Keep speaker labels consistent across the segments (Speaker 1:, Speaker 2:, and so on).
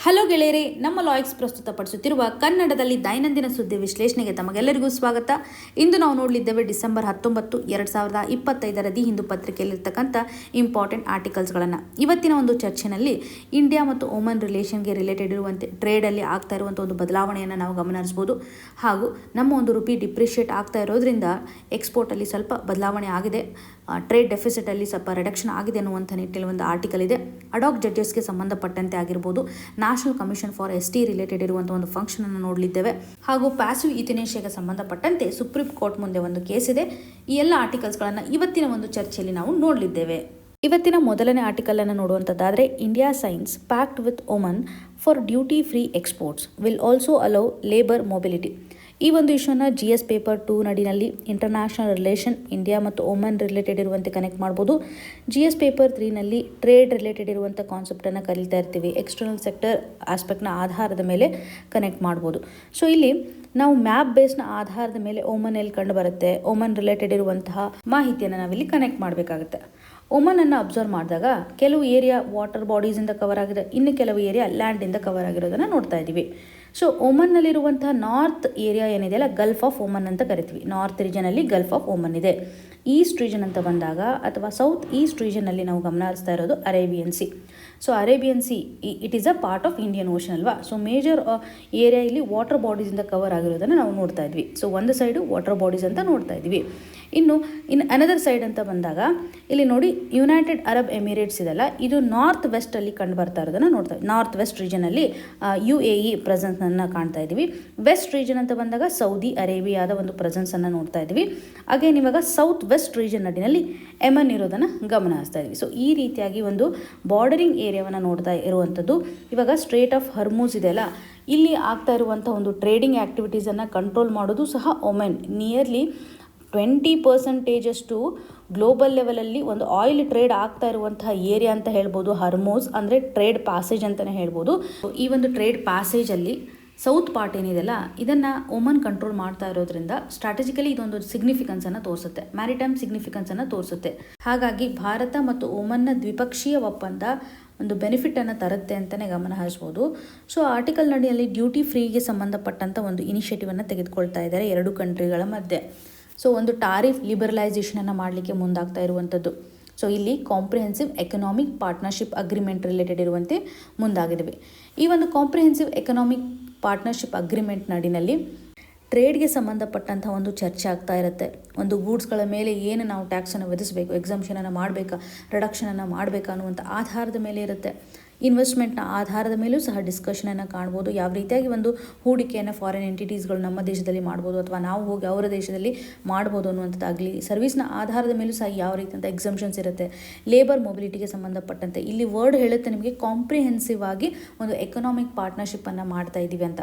Speaker 1: Hello ಗೆಳೆಯರೇ, ನಮ್ಮ ಲಾಯ್ಕ್ಸ್ ಪ್ರಸ್ತುತಪಡಿಸುತ್ತಿರುವ ಕನ್ನಡದಲ್ಲಿ ದೈನಂದಿನ ಸುದ್ದಿ ವಿಶ್ಲೇಷಣೆಗೆ ತಮಗೆಲ್ಲರಿಗೂ ಸ್ವಾಗತ. ಇಂದು ನಾವು ನೋಡಲಿದ್ದೇವೆ ಡಿಸೆಂಬರ್ 19, 2025 ದಿ ಹಿಂದೂ ಪತ್ರಿಕೆಯಲ್ಲಿರ್ತಕ್ಕಂಥ ಇಂಪಾರ್ಟೆಂಟ್ ಆರ್ಟಿಕಲ್ಸ್ಗಳನ್ನು. ಇವತ್ತಿನ ಒಂದು ಚರ್ಚೆನಲ್ಲಿ ಇಂಡಿಯಾ ಮತ್ತು ಓಮನ್ ರಿಲೇಷನ್ಗೆ ರಿಲೇಟೆಡ್ ಇರುವಂತೆ ಟ್ರೇಡಲ್ಲಿ ಆಗ್ತಾ ಇರುವಂಥ ಒಂದು ಬದಲಾವಣೆಯನ್ನು ನಾವು ಗಮನಿಸಬಹುದು. ಹಾಗೂ ನಮ್ಮ ಒಂದು ರುಪಿ ಡಿಪ್ರಿಷಿಯೇಟ್ ಆಗ್ತಾ ಇರೋದ್ರಿಂದ ಎಕ್ಸ್ಪೋರ್ಟಲ್ಲಿ ಸ್ವಲ್ಪ ಬದಲಾವಣೆ ಆಗಿದೆ, ಟ್ರೇಡ್ ಡೆಫಿಸಿಟಲ್ಲಿ ಸ್ವಲ್ಪ ರಿಡಕ್ಷನ್ ಆಗಿದೆ ಅನ್ನುವಂಥ ನಿಟ್ಟಿನಲ್ಲಿ ಒಂದು ಆರ್ಟಿಕಲ್ ಇದೆ. ಅಡಾಕ್ ಜಡ್ಜಸ್ಗೆ ಸಂಬಂಧಪಟ್ಟಂತೆ ಆಗಿರ್ಬೋದು, national commission for ST related ಇರುವಂಥ ಒಂದು ಫಂಕ್ಷನ್ ಅನ್ನು ನೋಡಲಿದ್ದೇವೆ. ಹಾಗೂ ಪ್ಯಾಸಿವ್ ಯುಥಿನೇಷಿಯಾಗೆ ಸಂಬಂಧಪಟ್ಟಂತೆ ಸುಪ್ರೀಂ ಕೋರ್ಟ್ ಮುಂದೆ ಒಂದು ಕೇಸ್ ಇದೆ. ಈ ಎಲ್ಲ ಆರ್ಟಿಕಲ್ಸ್ಗಳನ್ನು ಇವತ್ತಿನ ಒಂದು ಚರ್ಚೆಯಲ್ಲಿ ನಾವು ನೋಡಲಿದ್ದೇವೆ. ಇವತ್ತಿನ ಮೊದಲನೇ ಆರ್ಟಿಕಲ್ ಅನ್ನು ನೋಡುವಂಥದ್ದಾದರೆ, India signs pact with Oman for duty free exports will also allow labour mobility. ಈ ಒಂದು ಇಶ್ಯೂನ GS ಪೇಪರ್ 2 ನಡಿನಲ್ಲಿ ಇಂಟರ್ನ್ಯಾಷನಲ್ ರಿಲೇಷನ್ ಇಂಡಿಯಾ ಮತ್ತು ಓಮನ್ ರಿಲೇಟೆಡ್ ಇರುವಂತೆ ಕನೆಕ್ಟ್ ಮಾಡ್ಬೋದು. GS ಪೇಪರ್ 3ನಲ್ಲಿ ಟ್ರೇಡ್ ರಿಲೇಟೆಡ್ ಇರುವಂಥ ಕಾನ್ಸೆಪ್ಟನ್ನು ಕಲಿತಾ ಇರ್ತೀವಿ. ಎಕ್ಸ್ಟರ್ನಲ್ ಸೆಕ್ಟರ್ ಆಸ್ಪೆಕ್ಟ್ನ ಆಧಾರದ ಮೇಲೆ ಕನೆಕ್ಟ್ ಮಾಡ್ಬೋದು. ಸೊ ಇಲ್ಲಿ ನಾವು ಮ್ಯಾಪ್ ಬೇಸ್ನ ಆಧಾರದ ಮೇಲೆ ಓಮನ್ ಎಲ್ಲಿ ಕಂಡು ಬರುತ್ತೆ, ಓಮನ್ ರಿಲೇಟೆಡ್ ಇರುವಂತಹ ಮಾಹಿತಿಯನ್ನು ನಾವಿಲ್ಲಿ ಕನೆಕ್ಟ್ ಮಾಡಬೇಕಾಗುತ್ತೆ. ಓಮನನ್ನು ಅಬ್ಸರ್ವ್ ಮಾಡಿದಾಗ ಕೆಲವು ಏರಿಯಾ ವಾಟರ್ ಬಾಡೀಸಿಂದ ಕವರ್ ಆಗಿದೆ, ಇನ್ನು ಕೆಲವು ಏರಿಯಾ ಲ್ಯಾಂಡಿಂದ ಕವರ್ ಆಗಿರೋದನ್ನು ನೋಡ್ತಾ ಇದ್ದೀವಿ. ಸೊ ಓಮನ್ನಲ್ಲಿರುವಂತಹ ನಾರ್ತ್ ಏರಿಯಾ ಏನಿದೆಯಲ್ಲ, ಗಲ್ಫ್ ಆಫ್ ಓಮನ್ ಅಂತ ಕರಿತೀವಿ. ನಾರ್ತ್ ರೀಜನಲ್ಲಿ ಗಲ್ಫ್ ಆಫ್ ಓಮನ್ ಇದೆ. ಈಸ್ಟ್ ರೀಜನ್ ಅಂತ ಬಂದಾಗ ಅಥವಾ ಸೌತ್ ಈಸ್ಟ್ ರೀಜನಲ್ಲಿ ನಾವು ಗಮನ ಹರಿಸ್ತಾ ಇರೋದು Arabian C. So Arabian C it is a part of Indian ocean ಅಲ್ವಾ. ಸೊ ಮೇಜರ್ ಏರಿಯಾ ಇಲ್ಲಿ ವಾಟರ್ ಬಾಡೀಸಿಂದ ಕವರ್ ಆಗಿರೋದನ್ನು ನಾವು ನೋಡ್ತಾ ಇದ್ವಿ. ಸೊ ಒಂದು ಸೈಡು ವಾಟರ್ ಬಾಡೀಸ್ ಅಂತ ನೋಡ್ತಾ ಇದ್ವಿ. ಇನ್ನು ಅನದರ್ ಸೈಡ್ ಅಂತ ಬಂದಾಗ ಇಲ್ಲಿ ನೋಡಿ, ಯುನೈಟೆಡ್ ಅರಬ್ ಎಮಿರೇಟ್ಸ್ ಇದೆಲ್ಲ, ಇದು ನಾರ್ತ್ ವೆಸ್ಟಲ್ಲಿ ಕಂಡು ಬರ್ತಾ ಇರೋದನ್ನು ನೋಡ್ತಾ ಇದ್ವಿ. ನಾರ್ತ್ ವೆಸ್ಟ್ ರೀಜನಲ್ಲಿ UAE ಪ್ರೆಸೆನ್ಸನ್ನು ಕಾಣ್ತಾ ಇದ್ವಿ. ವೆಸ್ಟ್ ರೀಜನ್ ಅಂತ ಬಂದಾಗ ಸೌದಿ ಅರೇಬಿಯಾದ ಒಂದು ಪ್ರೆಸೆನ್ಸನ್ನು ನೋಡ್ತಾ ಇದ್ವಿ. ಅಗೇನ್ ಇವಾಗ ಸೌತ್ ವೆಸ್ಟ್ ರೀಜನ್ ನಡಿನಲ್ಲಿ ಯೆಮನ್ ಇರೋದನ್ನು ಗಮನ ಹರಿಸ್ತಾ ಇದ್ವಿ. ಸೊ ಈ ರೀತಿಯಾಗಿ ಒಂದು ಬಾರ್ಡರಿಂಗ್ ಏರಿಯಾವನ್ನು ನೋಡ್ತಾ ಇರುವಂಥದ್ದು. ಇವಾಗ ಸ್ಟ್ರೇಟ್ ಆಫ್ ಹರ್ಮೂಸ್ ಇದೆಯಲ್ಲ, ಇಲ್ಲಿ ಆಗ್ತಾ ಇರುವಂಥ ಒಂದು ಟ್ರೇಡಿಂಗ್ ಆ್ಯಕ್ಟಿವಿಟೀಸನ್ನು ಕಂಟ್ರೋಲ್ ಮಾಡೋದು ಸಹ ಒಮೆನ್. ನಿಯರ್ಲಿ 20% ಗ್ಲೋಬಲ್ ಲೆವೆಲಲ್ಲಿ ಒಂದು ಆಯಿಲ್ ಟ್ರೇಡ್ ಆಗ್ತಾ ಇರುವಂತಹ ಏರಿಯಾ ಅಂತ ಹೇಳ್ಬೋದು. ಹರ್ಮೋಸ್ ಅಂದರೆ ಟ್ರೇಡ್ ಪ್ಯಾಸೇಜ್ ಅಂತಲೇ ಹೇಳ್ಬೋದು. ಈ ಒಂದು ಟ್ರೇಡ್ ಪ್ಯಾಸೇಜಲ್ಲಿ ಸೌತ್ ಪಾರ್ಟ್ ಏನಿದೆಯಲ್ಲ, ಇದನ್ನು ಒಮನ್ ಕಂಟ್ರೋಲ್ ಮಾಡ್ತಾ ಇರೋದ್ರಿಂದ ಸ್ಟ್ರಾಟಜಿಕಲಿ ಇದೊಂದು ಸಿಗ್ನಿಫಿಕೆನ್ಸನ್ನು ತೋರಿಸುತ್ತೆ, ಮ್ಯಾರಿಟೈಮ್ ಸಿಗ್ನಿಫಿಕೆನ್ಸನ್ನು ತೋರಿಸುತ್ತೆ. ಹಾಗಾಗಿ ಭಾರತ ಮತ್ತು ಒಮನ್ನ ದ್ವಿಪಕ್ಷೀಯ ಒಪ್ಪಂದ ಒಂದು ಬೆನಿಫಿಟನ್ನು ತರುತ್ತೆ ಅಂತಲೇ ಗಮನ ಹರಿಸ್ಬೋದು. ಸೊ ಆರ್ಟಿಕಲ್ ನಡಿಯಲ್ಲಿ ಡ್ಯೂಟಿ ಫ್ರೀಗೆ ಸಂಬಂಧಪಟ್ಟಂಥ ಒಂದು ಇನಿಷಿಯೇಟಿವನ್ನು ತೆಗೆದುಕೊಳ್ತಾ ಇದ್ದಾರೆ ಎರಡು ಕಂಟ್ರಿಗಳ ಮಧ್ಯೆ. ಸೊ ಒಂದು ಟಾರಿಫ್ ಲಿಬರಲೈಸೇಷನನ್ನು ಮಾಡಲಿಕ್ಕೆ ಮುಂದಾಗ್ತಾ ಇರುವಂಥದ್ದು. ಸೊ ಇಲ್ಲಿ comprehensive economic partnership agreement related ಇರುವಂತೆ ಮುಂದಾಗಿದ್ದೇವೆ. ಈ ಒಂದು ಕಾಂಪ್ರಿಹೆನ್ಸಿವ್ ಎಕನಾಮಿಕ್ ಪಾರ್ಟ್ನರ್ಶಿಪ್ ಅಗ್ರಿಮೆಂಟ್ ನಡಿನಲ್ಲಿ ಟ್ರೇಡ್ಗೆ ಸಂಬಂಧಪಟ್ಟಂಥ ಒಂದು ಚರ್ಚೆ ಆಗ್ತಾ ಇರುತ್ತೆ. ಒಂದು ಗೂಡ್ಸ್ಗಳ ಮೇಲೆ ಏನು ನಾವು ಟ್ಯಾಕ್ಸನ್ನು ವಿಧಿಸಬೇಕು, ಎಕ್ಸಂಪ್ಷನನ್ನು ಮಾಡಬೇಕಾ, ರಿಡಕ್ಷನನ್ನು ಮಾಡಬೇಕಾ ಅನ್ನುವಂಥ ಆಧಾರದ ಮೇಲೆ ಇರುತ್ತೆ. ಇನ್ವೆಸ್ಟ್ಮೆಂಟ್ನ ಆಧಾರದ ಮೇಲೂ ಸಹ ಡಿಸ್ಕಷನನ್ನು ಕಾಣ್ಬೋದು. ಯಾವ ರೀತಿಯಾಗಿ ಒಂದು ಹೂಡಿಕೆಯನ್ನು ಫಾರಿನ್ ಎಂಟಿಟೀಸ್ಗಳು ನಮ್ಮ ದೇಶದಲ್ಲಿ ಮಾಡ್ಬೋದು ಅಥವಾ ನಾವು ಹೋಗಿ ಅವರ ದೇಶದಲ್ಲಿ ಮಾಡ್ಬೋದು ಅನ್ನುವಂಥದ್ದಾಗಲಿ, ಸರ್ವಿಸ್ನ ಆಧಾರದ ಮೇಲೂ ಸಹ ಯಾವ ರೀತಿಯಂಥ ಎಕ್ಸಂಪ್ಷನ್ಸ್ ಇರುತ್ತೆ. ಲೇಬರ್ ಮೊಬಿಲಿಟಿಗೆ ಸಂಬಂಧಪಟ್ಟಂತೆ ಇಲ್ಲಿ ವರ್ಡ್ ಹೇಳುತ್ತೆ ನಿಮಗೆ, ಕಾಂಪ್ರಿಹೆನ್ಸಿವ್ ಆಗಿ ಒಂದು ಎಕನಾಮಿಕ್ ಪಾರ್ಟ್ನರ್ಶಿಪ್ಪನ್ನು ಮಾಡ್ತಾ ಇದ್ದೀವಿ ಅಂತ.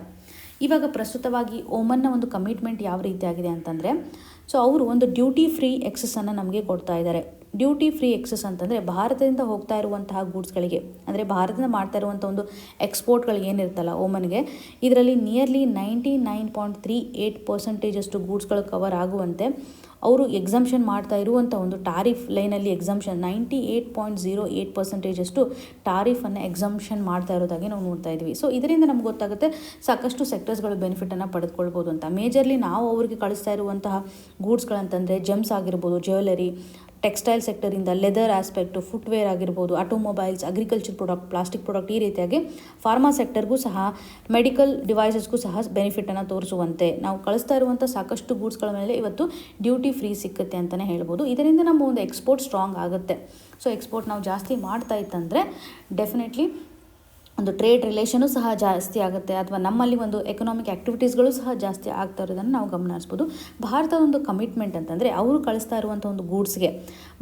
Speaker 1: ಇವಾಗ ಪ್ರಸ್ತುತವಾಗಿ ಓಮನ್ನ ಒಂದು ಕಮಿಟ್ಮೆಂಟ್ ಯಾವ ರೀತಿಯಾಗಿದೆ ಅಂತಂದರೆ, ಸೊ ಅವರು ಒಂದು ಡ್ಯೂಟಿ ಫ್ರೀ ಎಕ್ಸೆಸನ್ನು ನಮಗೆ ಕೊಡ್ತಾ ಇದ್ದಾರೆ. ಡ್ಯೂಟಿ ಫ್ರೀ ಎಕ್ಸೆಸ್ ಅಂತಂದರೆ ಭಾರತದಿಂದ ಹೋಗ್ತಾ ಇರುವಂತಹ ಗೂಡ್ಸ್ಗಳಿಗೆ, ಅಂದರೆ ಭಾರತದಿಂದ ಮಾಡ್ತಾ ಇರುವಂಥ ಒಂದು ಎಕ್ಸ್ಪೋರ್ಟ್ಗಳು ಏನಿರ್ತಲ್ಲ ಓಮನ್ಗೆ, ಇದರಲ್ಲಿ ನಿಯರ್ಲಿ 99.38% ಗೂಡ್ಸ್ಗಳು ಕವರ್ ಆಗುವಂತೆ ಅವರು ಎಕ್ಸಂಪ್ಷನ್ ಮಾಡ್ತಾ ಇರುವಂಥ ಒಂದು ಟಾರಿಫ್ ಲೈನಲ್ಲಿ ಎಕ್ಸಂಪ್ಷನ್ 98.08% ಟಾರಿಫನ್ನು ಎಕ್ಸಂಪ್ಷನ್ ಮಾಡ್ತಾ ಇರೋದಾಗಿ ನಾವು ನೋಡ್ತಾ ಇದ್ವಿ. ಸೊ ಇದರಿಂದ ನಮ್ಗೆ ಗೊತ್ತಾಗುತ್ತೆ ಸಾಕಷ್ಟು ಸೆಕ್ಟರ್ಸ್ಗಳು ಬೆನಿಫಿಟನ್ನು ಪಡೆದುಕೊಳ್ಬೋದು ಅಂತ. ಮೇಜರ್ಲಿ ನಾವು ಅವರಿಗೆ ಕಳಿಸ್ತಾ ಇರುವಂತಹ ಗೂಡ್ಸ್ಗಳಂತಂದರೆ ಜೆಮ್ಸ್ ಆಗಿರ್ಬೋದು, ಜ್ಯುವೆಲರಿ, ಟೆಕ್ಸ್ಟೈಲ್ ಸೆಕ್ಟರಿಂದ ಲೆದರ್ ಆಸ್ಪೆಕ್ಟು, ಫುಟ್ವೇರ್ ಆಗಿರ್ಬೋದು, automobiles, agriculture product, plastic product, ಈ ರೀತಿಯಾಗಿ ಫಾರ್ಮಾ ಸೆಕ್ಟರ್ಗೂ ಸಹ, ಮೆಡಿಕಲ್ ಡಿವೈಸಸ್ಗೂ ಸಹ ಬೆನಿಫಿಟನ್ನು ತೋರಿಸುವಂತೆ ನಾವು ಕಳಿಸ್ತಾ ಇರುವಂಥ ಸಾಕಷ್ಟು ಗೂಡ್ಸ್ಗಳ ಮೇಲೆ ಇವತ್ತು ಡ್ಯೂಟಿ ಫ್ರೀ ಸಿಕ್ಕುತ್ತೆ ಅಂತಲೇ ಹೇಳ್ಬೋದು. ಇದರಿಂದ ನಮ್ಮ ಒಂದು ಎಕ್ಸ್ಪೋರ್ಟ್ ಸ್ಟ್ರಾಂಗ್ ಆಗುತ್ತೆ. ಸೊ ಎಕ್ಸ್ಪೋರ್ಟ್ ನಾವು ಜಾಸ್ತಿ ಮಾಡ್ತಾ ಇತ್ತಂದರೆ ಡೆಫಿನೆಟ್ಲಿ ಒಂದು ಟ್ರೇಡ್ ರಿಲೇಷನು ಸಹ ಜಾಸ್ತಿ ಆಗುತ್ತೆ, ಅಥವಾ ನಮ್ಮಲ್ಲಿ ಒಂದು ಎಕನಾಮಿಕ್ ಆ್ಯಕ್ಟಿವಿಟೀಸ್ಗಳು ಸಹ ಜಾಸ್ತಿ ಆಗ್ತಾ ಇರೋದನ್ನು ನಾವು ಗಮನಿಸ್ಬೋದು. ಭಾರತದ ಒಂದು ಕಮಿಟ್ಮೆಂಟ್ ಅಂತಂದರೆ, ಅವರು ಕಳಿಸ್ತಾ ಇರುವಂಥ ಒಂದು ಗೂಡ್ಸ್ಗೆ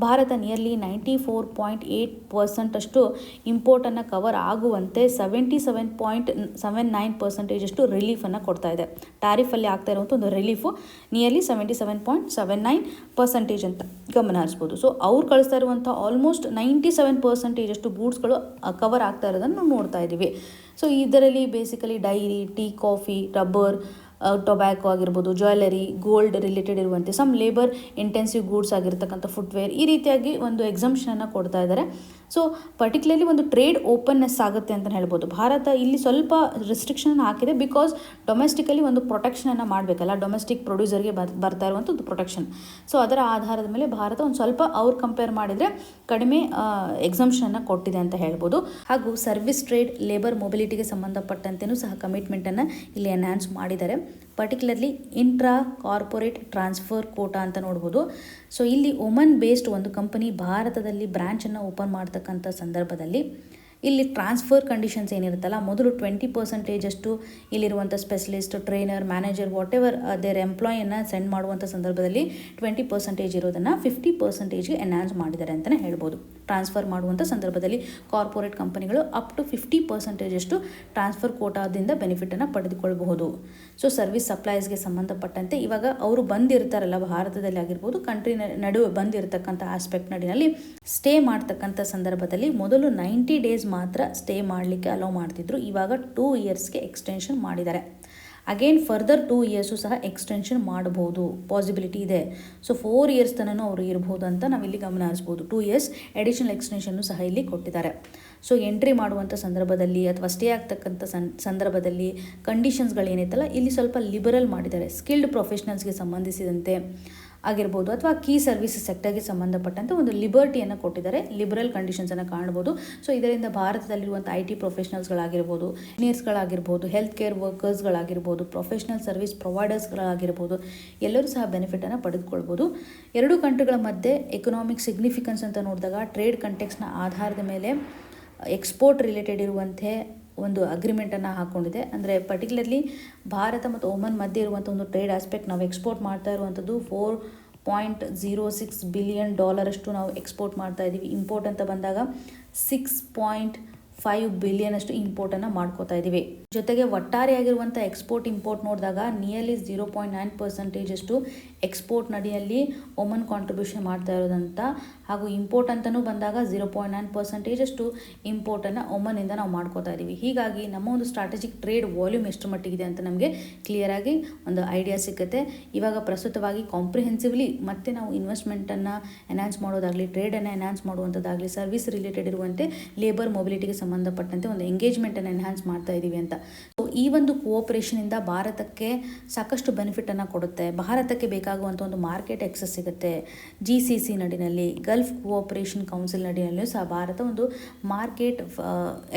Speaker 1: ಭಾರತ ನಿಯರ್ಲಿ 94.8% ಇಂಪೋರ್ಟನ್ನು ಕವರ್ ಆಗುವಂತೆ 77.79% ರಿಲೀಫನ್ನು ಕೊಡ್ತಾ ಇದೆ. ಟ್ಯಾರಿಫಲ್ಲಿ ಆಗ್ತಾ ಇರುವಂಥ ಒಂದು ರಿಲೀಫು ನಿಯರ್ಲಿ 77.79% ಅಂತ ಗಮನ ಹರಿಸ್ಬೋದು. ಸೊ ಅವ್ರು ಕಳಿಸ್ತಾ ಇರುವಂಥ ಆಲ್ಮೋಸ್ಟ್ 97% ಗೂಡ್ಸ್ಗಳು ಕವರ್ ಆಗ್ತಾ ಇರೋದನ್ನು ನಾವು ನೋಡ್ತಾ ಇದ್ದೀವಿ. ಸೊ ಇದರಲ್ಲಿ basically dairy, tea, coffee, rubber, tobacco ಆಗಿರ್ಬೋದು, ಜ್ಯುವೆಲರಿ, ಗೋಲ್ಡ್ ರಿಲೇಟೆಡ್ ಇರುವಂತೆ ಸಮ್ ಲೇಬರ್ ಇಂಟೆನ್ಸಿವ್ ಗೂಡ್ಸ್ ಆಗಿರ್ತಕ್ಕಂಥ ಫುಟ್ವೇರ್, ಈ ರೀತಿಯಾಗಿ ಒಂದು ಎಕ್ಸಂಪ್ಷನನ್ನು ಕೊಡ್ತಾ ಇದ್ದಾರೆ. ಸೊ ಪರ್ಟಿಕ್ಯುಲರ್ಲಿ ಒಂದು ಟ್ರೇಡ್ ಓಪನ್ನೆಸ್ ಆಗುತ್ತೆ ಅಂತ ಹೇಳ್ಬೋದು. ಭಾರತ ಇಲ್ಲಿ ಸ್ವಲ್ಪ ರಿಸ್ಟ್ರಿಕ್ಷನ್ ಹಾಕಿದೆ, ಬಿಕಾಸ್ ಡೊಮೆಸ್ಟಿಕಲಿ ಒಂದು ಪ್ರೊಟೆಕ್ಷನನ್ನು ಮಾಡಬೇಕಲ್ಲ, ಡೊಮೆಸ್ಟಿಕ್ ಪ್ರೊಡ್ಯೂಸರ್ಗೆ ಬರ್ತಾ ಇರುವಂಥ ಒಂದು ಪ್ರೊಟೆಕ್ಷನ್. ಸೊ ಅದರ ಆಧಾರದ ಮೇಲೆ ಭಾರತ ಒಂದು ಸ್ವಲ್ಪ ಅವ್ರು ಕಂಪೇರ್ ಮಾಡಿದರೆ ಕಡಿಮೆ ಎಕ್ಸಂಪ್ಷನನ್ನು ಕೊಟ್ಟಿದೆ ಅಂತ ಹೇಳ್ಬೋದು. ಹಾಗೂ ಸರ್ವಿಸ್ ಟ್ರೇಡ್, ಲೇಬರ್ ಮೊಬಿಲಿಟಿಗೆ ಸಂಬಂಧಪಟ್ಟಂತೆಯೂ ಸಹ ಕಮಿಟ್ಮೆಂಟನ್ನು ಇಲ್ಲಿ ಎನ್ಹಾನ್ಸ್ ಮಾಡಿದ್ದಾರೆ. Particularly intra corporate transfer quota ಅಂತ ನೋಡ್ಬೋದು. ಸೊ ಇಲ್ಲಿ ಒಮನ್ ಬೇಸ್ಡ್ ಒಂದು ಕಂಪನಿ ಭಾರತದಲ್ಲಿ ಬ್ರಾಂಚನ್ನು ಓಪನ್ ಮಾಡ್ತಕ್ಕಂಥ ಸಂದರ್ಭದಲ್ಲಿ ಇಲ್ಲಿ ಟ್ರಾನ್ಸ್ಫರ್ ಕಂಡೀಷನ್ಸ್ ಏನಿರುತ್ತಲ್ಲ, ಮೊದಲು 20% ಅಷ್ಟು ಇಲ್ಲಿರುವಂಥ specialist, trainer, manager, whatever there ಎಂಪ್ಲಾಯಿಯನ್ನು ಸೆಂಡ್ ಮಾಡುವಂಥ ಸಂದರ್ಭದಲ್ಲಿ 20% ಇರೋದನ್ನು 50%ಗೆ ಎನ್ಹಾನ್ಸ್ ಮಾಡಿದ್ದಾರೆ ಅಂತಲೇ ಹೇಳ್ಬೋದು. ಟ್ರಾನ್ಸ್ಫರ್ ಮಾಡುವಂಥ ಸಂದರ್ಭದಲ್ಲಿ ಕಾರ್ಪೊರೇಟ್ ಕಂಪನಿಗಳು ಅಪ್ ಟು 50% ಅಷ್ಟು ಟ್ರಾನ್ಸ್ಫರ್ ಕೋಟಾದಿಂದ ಬೆನಿಫಿಟನ್ನು ಪಡೆದುಕೊಳ್ಳಬಹುದು. ಸೊ ಸರ್ವಿಸ್ ಸಪ್ಲೈಸ್ಗೆ ಸಂಬಂಧಪಟ್ಟಂತೆ ಇವಾಗ ಅವರು ಬಂದಿರ್ತಾರಲ್ಲ, ಭಾರತದಲ್ಲಿ ಆಗಿರ್ಬೋದು, ಕಂಟ್ರಿ ನಡುವೆ ಬಂದಿರತಕ್ಕಂಥ ಆಸ್ಪೆಕ್ಟ್ ನಡಿನಲ್ಲಿ ಸ್ಟೇ ಮಾಡ್ತಕ್ಕಂಥ ಸಂದರ್ಭದಲ್ಲಿ ಮೊದಲು 90 ಡೇಸ್ ಮಾತ್ರ ಸ್ಟೇ ಮಾಡಲಿಕ್ಕೆ ಅಲೋ ಮಾಡ್ತಿದ್ರು. ಇವಾಗ 2 ಇಯರ್ಸ್ಗೆ ಎಕ್ಸ್ಟೆನ್ಷನ್ ಮಾಡಿದ್ದಾರೆ. ಅಗೇನ್ ಫರ್ದರ್ 2 ಇಯರ್ಸು ಸಹ ಎಕ್ಸ್ಟೆನ್ಷನ್ ಮಾಡಬಹುದು, ಪಾಸಿಬಿಲಿಟಿ ಇದೆ. ಸೊ 4 ಇಯರ್ಸ್ ತನಕ ಅವರು ಇರ್ಬೋದು ಅಂತ ನಾವಿಲ್ಲಿ ಗಮನ ಹರಿಸ್ಬೋದು. 2 ಇಯರ್ಸ್ ಎಡಿಷನಲ್ ಎಕ್ಸ್ಟೆನ್ಷನ್ನು ಸಹ ಇಲ್ಲಿ ಕೊಟ್ಟಿದ್ದಾರೆ. ಸೊ ಎಂಟ್ರಿ ಮಾಡುವಂಥ ಸಂದರ್ಭದಲ್ಲಿ ಅಥವಾ ಸ್ಟೇ ಆಗ್ತಕ್ಕಂಥ ಸಂದರ್ಭದಲ್ಲಿ ಕಂಡೀಷನ್ಸ್ಗಳೇನೈತಲ್ಲ, ಇಲ್ಲಿ ಸ್ವಲ್ಪ ಲಿಬರಲ್ ಮಾಡಿದ್ದಾರೆ. ಸ್ಕಿಲ್ಡ್ ಪ್ರೊಫೆಷನಲ್ಸ್ಗೆ ಸಂಬಂಧಿಸಿದಂತೆ ಆಗಿರ್ಬೋದು ಅಥವಾ ಕೀ ಸರ್ವಿಸಸ್ ಸೆಕ್ಟರ್ಗೆ ಸಂಬಂಧಪಟ್ಟಂತೆ ಒಂದು ಲಿಬರ್ಟಿಯನ್ನು ಕೊಟ್ಟಿದ್ದಾರೆ, ಲಿಬರಲ್ ಕಂಡೀಷನ್ಸನ್ನು ಕಾಣ್ಬೋದು. ಸೊ ಇದರಿಂದ ಭಾರತದಲ್ಲಿರುವಂಥ IT ಪ್ರೊಫೆಷನಲ್ಸ್ಗಳಾಗಿರ್ಬೋದು, ಇಂಜಿನಿಯರ್ಸ್ಗಳಾಗಿರ್ಬೋದು, ಹೆಲ್ತ್ ಕೇರ್ ವರ್ಕರ್ಸ್ಗಳಾಗಿರ್ಬೋದು, ಪ್ರೊಫೆಷನಲ್ ಸರ್ವಿಸ್ ಪ್ರೊವೈಡರ್ಸ್ಗಳಾಗಿರ್ಬೋದು, ಎಲ್ಲರೂ ಸಹ ಬೆನಿಫಿಟನ್ನು ಪಡೆದುಕೊಳ್ಬೋದು. ಎರಡು ಕಂಟ್ರಿಗಳ ಮಧ್ಯೆ ಎಕನಾಮಿಕ್ ಸಿಗ್ನಿಫಿಕೆನ್ಸ್ ಅಂತ ನೋಡಿದಾಗ ಟ್ರೇಡ್ ಕಂಟೆಕ್ಸ್ನ ಆಧಾರದ ಮೇಲೆ ಎಕ್ಸ್ಪೋರ್ಟ್ ರಿಲೇಟೆಡ್ ಇರುವಂತೆ ಒಂದು ಅಗ್ರಿಮೆಂಟನ್ನು ಹಾಕ್ಕೊಂಡಿದೆ. ಅಂದರೆ ಪರ್ಟಿಕ್ಯುಲರ್ಲಿ ಭಾರತ ಮತ್ತು ಒಮನ್ ಮಧ್ಯೆ ಇರುವಂಥ ಒಂದು ಟ್ರೇಡ್ ಆಸ್ಪೆಕ್ಟ್, ನಾವು ಎಕ್ಸ್ಪೋರ್ಟ್ ಮಾಡ್ತಾ ಇರುವಂಥದ್ದು $4.06 ಬಿಲಿಯನ್ ಅಷ್ಟು ನಾವು ಎಕ್ಸ್ಪೋರ್ಟ್ ಮಾಡ್ತಾ ಇದ್ದೀವಿ. ಇಂಪೋರ್ಟ್ ಅಂತ ಬಂದಾಗ $6.5 ಬಿಲಿಯನ್ ಅಷ್ಟು ಇಂಪೋರ್ಟನ್ನು ಮಾಡ್ಕೋತಾ ಇದ್ದೀವಿ. ಜೊತೆಗೆ ಒಟ್ಟಾರೆಯಾಗಿರುವಂಥ ಎಕ್ಸ್ಪೋರ್ಟ್ ಇಂಪೋರ್ಟ್ ನೋಡಿದಾಗ ನಿಯರ್ಲಿ 0.9% ಅಷ್ಟು ಎಕ್ಸ್ಪೋರ್ಟ್ ನಡಿಯಲ್ಲಿ ಒಮನ್ ಕಾಂಟ್ರಿಬ್ಯೂಷನ್ ಮಾಡ್ತಾ ಇರೋದಂತ, ಹಾಗೂ ಇಂಪೋರ್ಟ್ ಅಂತಲೂ ಬಂದಾಗ 0.9% ಅಷ್ಟು ಇಂಪೋರ್ಟನ್ನು ಒಮನ್ನಿಂದ ನಾವು ಮಾಡ್ಕೋತಾ ಇದ್ದೀವಿ. ಹೀಗಾಗಿ ನಮ್ಮ ಒಂದು ಸ್ಟ್ರಾಟಜಿಕ್ ಟ್ರೇಡ್ ವಾಲ್ಯೂಮ್ ಎಷ್ಟು ಮಟ್ಟಿಗಿದೆ ಅಂತ ನಮಗೆ ಕ್ಲಿಯರಾಗಿ ಒಂದು ಐಡಿಯಾ ಸಿಗುತ್ತೆ. ಇವಾಗ ಪ್ರಸ್ತುತವಾಗಿ ಕಾಂಪ್ರಿಹೆನ್ಸಿವ್ಲಿ ಮತ್ತೆ ನಾವು ಇನ್ವೆಸ್ಟ್ಮೆಂಟನ್ನು ಎನ್ಹಾನ್ಸ್ ಮಾಡೋದಾಗಲಿ, ಟ್ರೇಡನ್ನು ಎನ್ಹಾನ್ಸ್ ಮಾಡುವಂಥದ್ದಾಗಲಿ, ಸರ್ವಿಸ್ ರಿಲೇಟೆಡ್ ಇರುವಂತೆ ಲೇಬರ್ ಮೊಬಿಲಿಟಿಗೆ ಸಂಬಂಧಪಟ್ಟಂತೆ ಒಂದು ಎಂಗೇಜ್ಮೆಂಟನ್ನು ಎನ್ಹಾನ್ಸ್ ಮಾಡ್ತಾ ಇದ್ದೀವಿ ಅಂತ. ಸೊ ಈ ಒಂದು ಕೋಆಪರೇಷನಿಂದ ಭಾರತಕ್ಕೆ ಸಾಕಷ್ಟು ಬೆನಿಫಿಟನ್ನು ಕೊಡುತ್ತೆ. ಭಾರತಕ್ಕೆ ಬೇಕಾಗುವಂಥ ಒಂದು ಮಾರ್ಕೆಟ್ ಎಕ್ಸಸ್ ಸಿಗುತ್ತೆ. GCC ನಡಿನಲ್ಲಿ, ಗಲ್ಫ್ ಕೋಆಪರೇಷನ್ ಕೌನ್ಸಿಲ್ ನಡಿನಲ್ಲೂ ಸಹ ಭಾರತ ಒಂದು ಮಾರ್ಕೆಟ್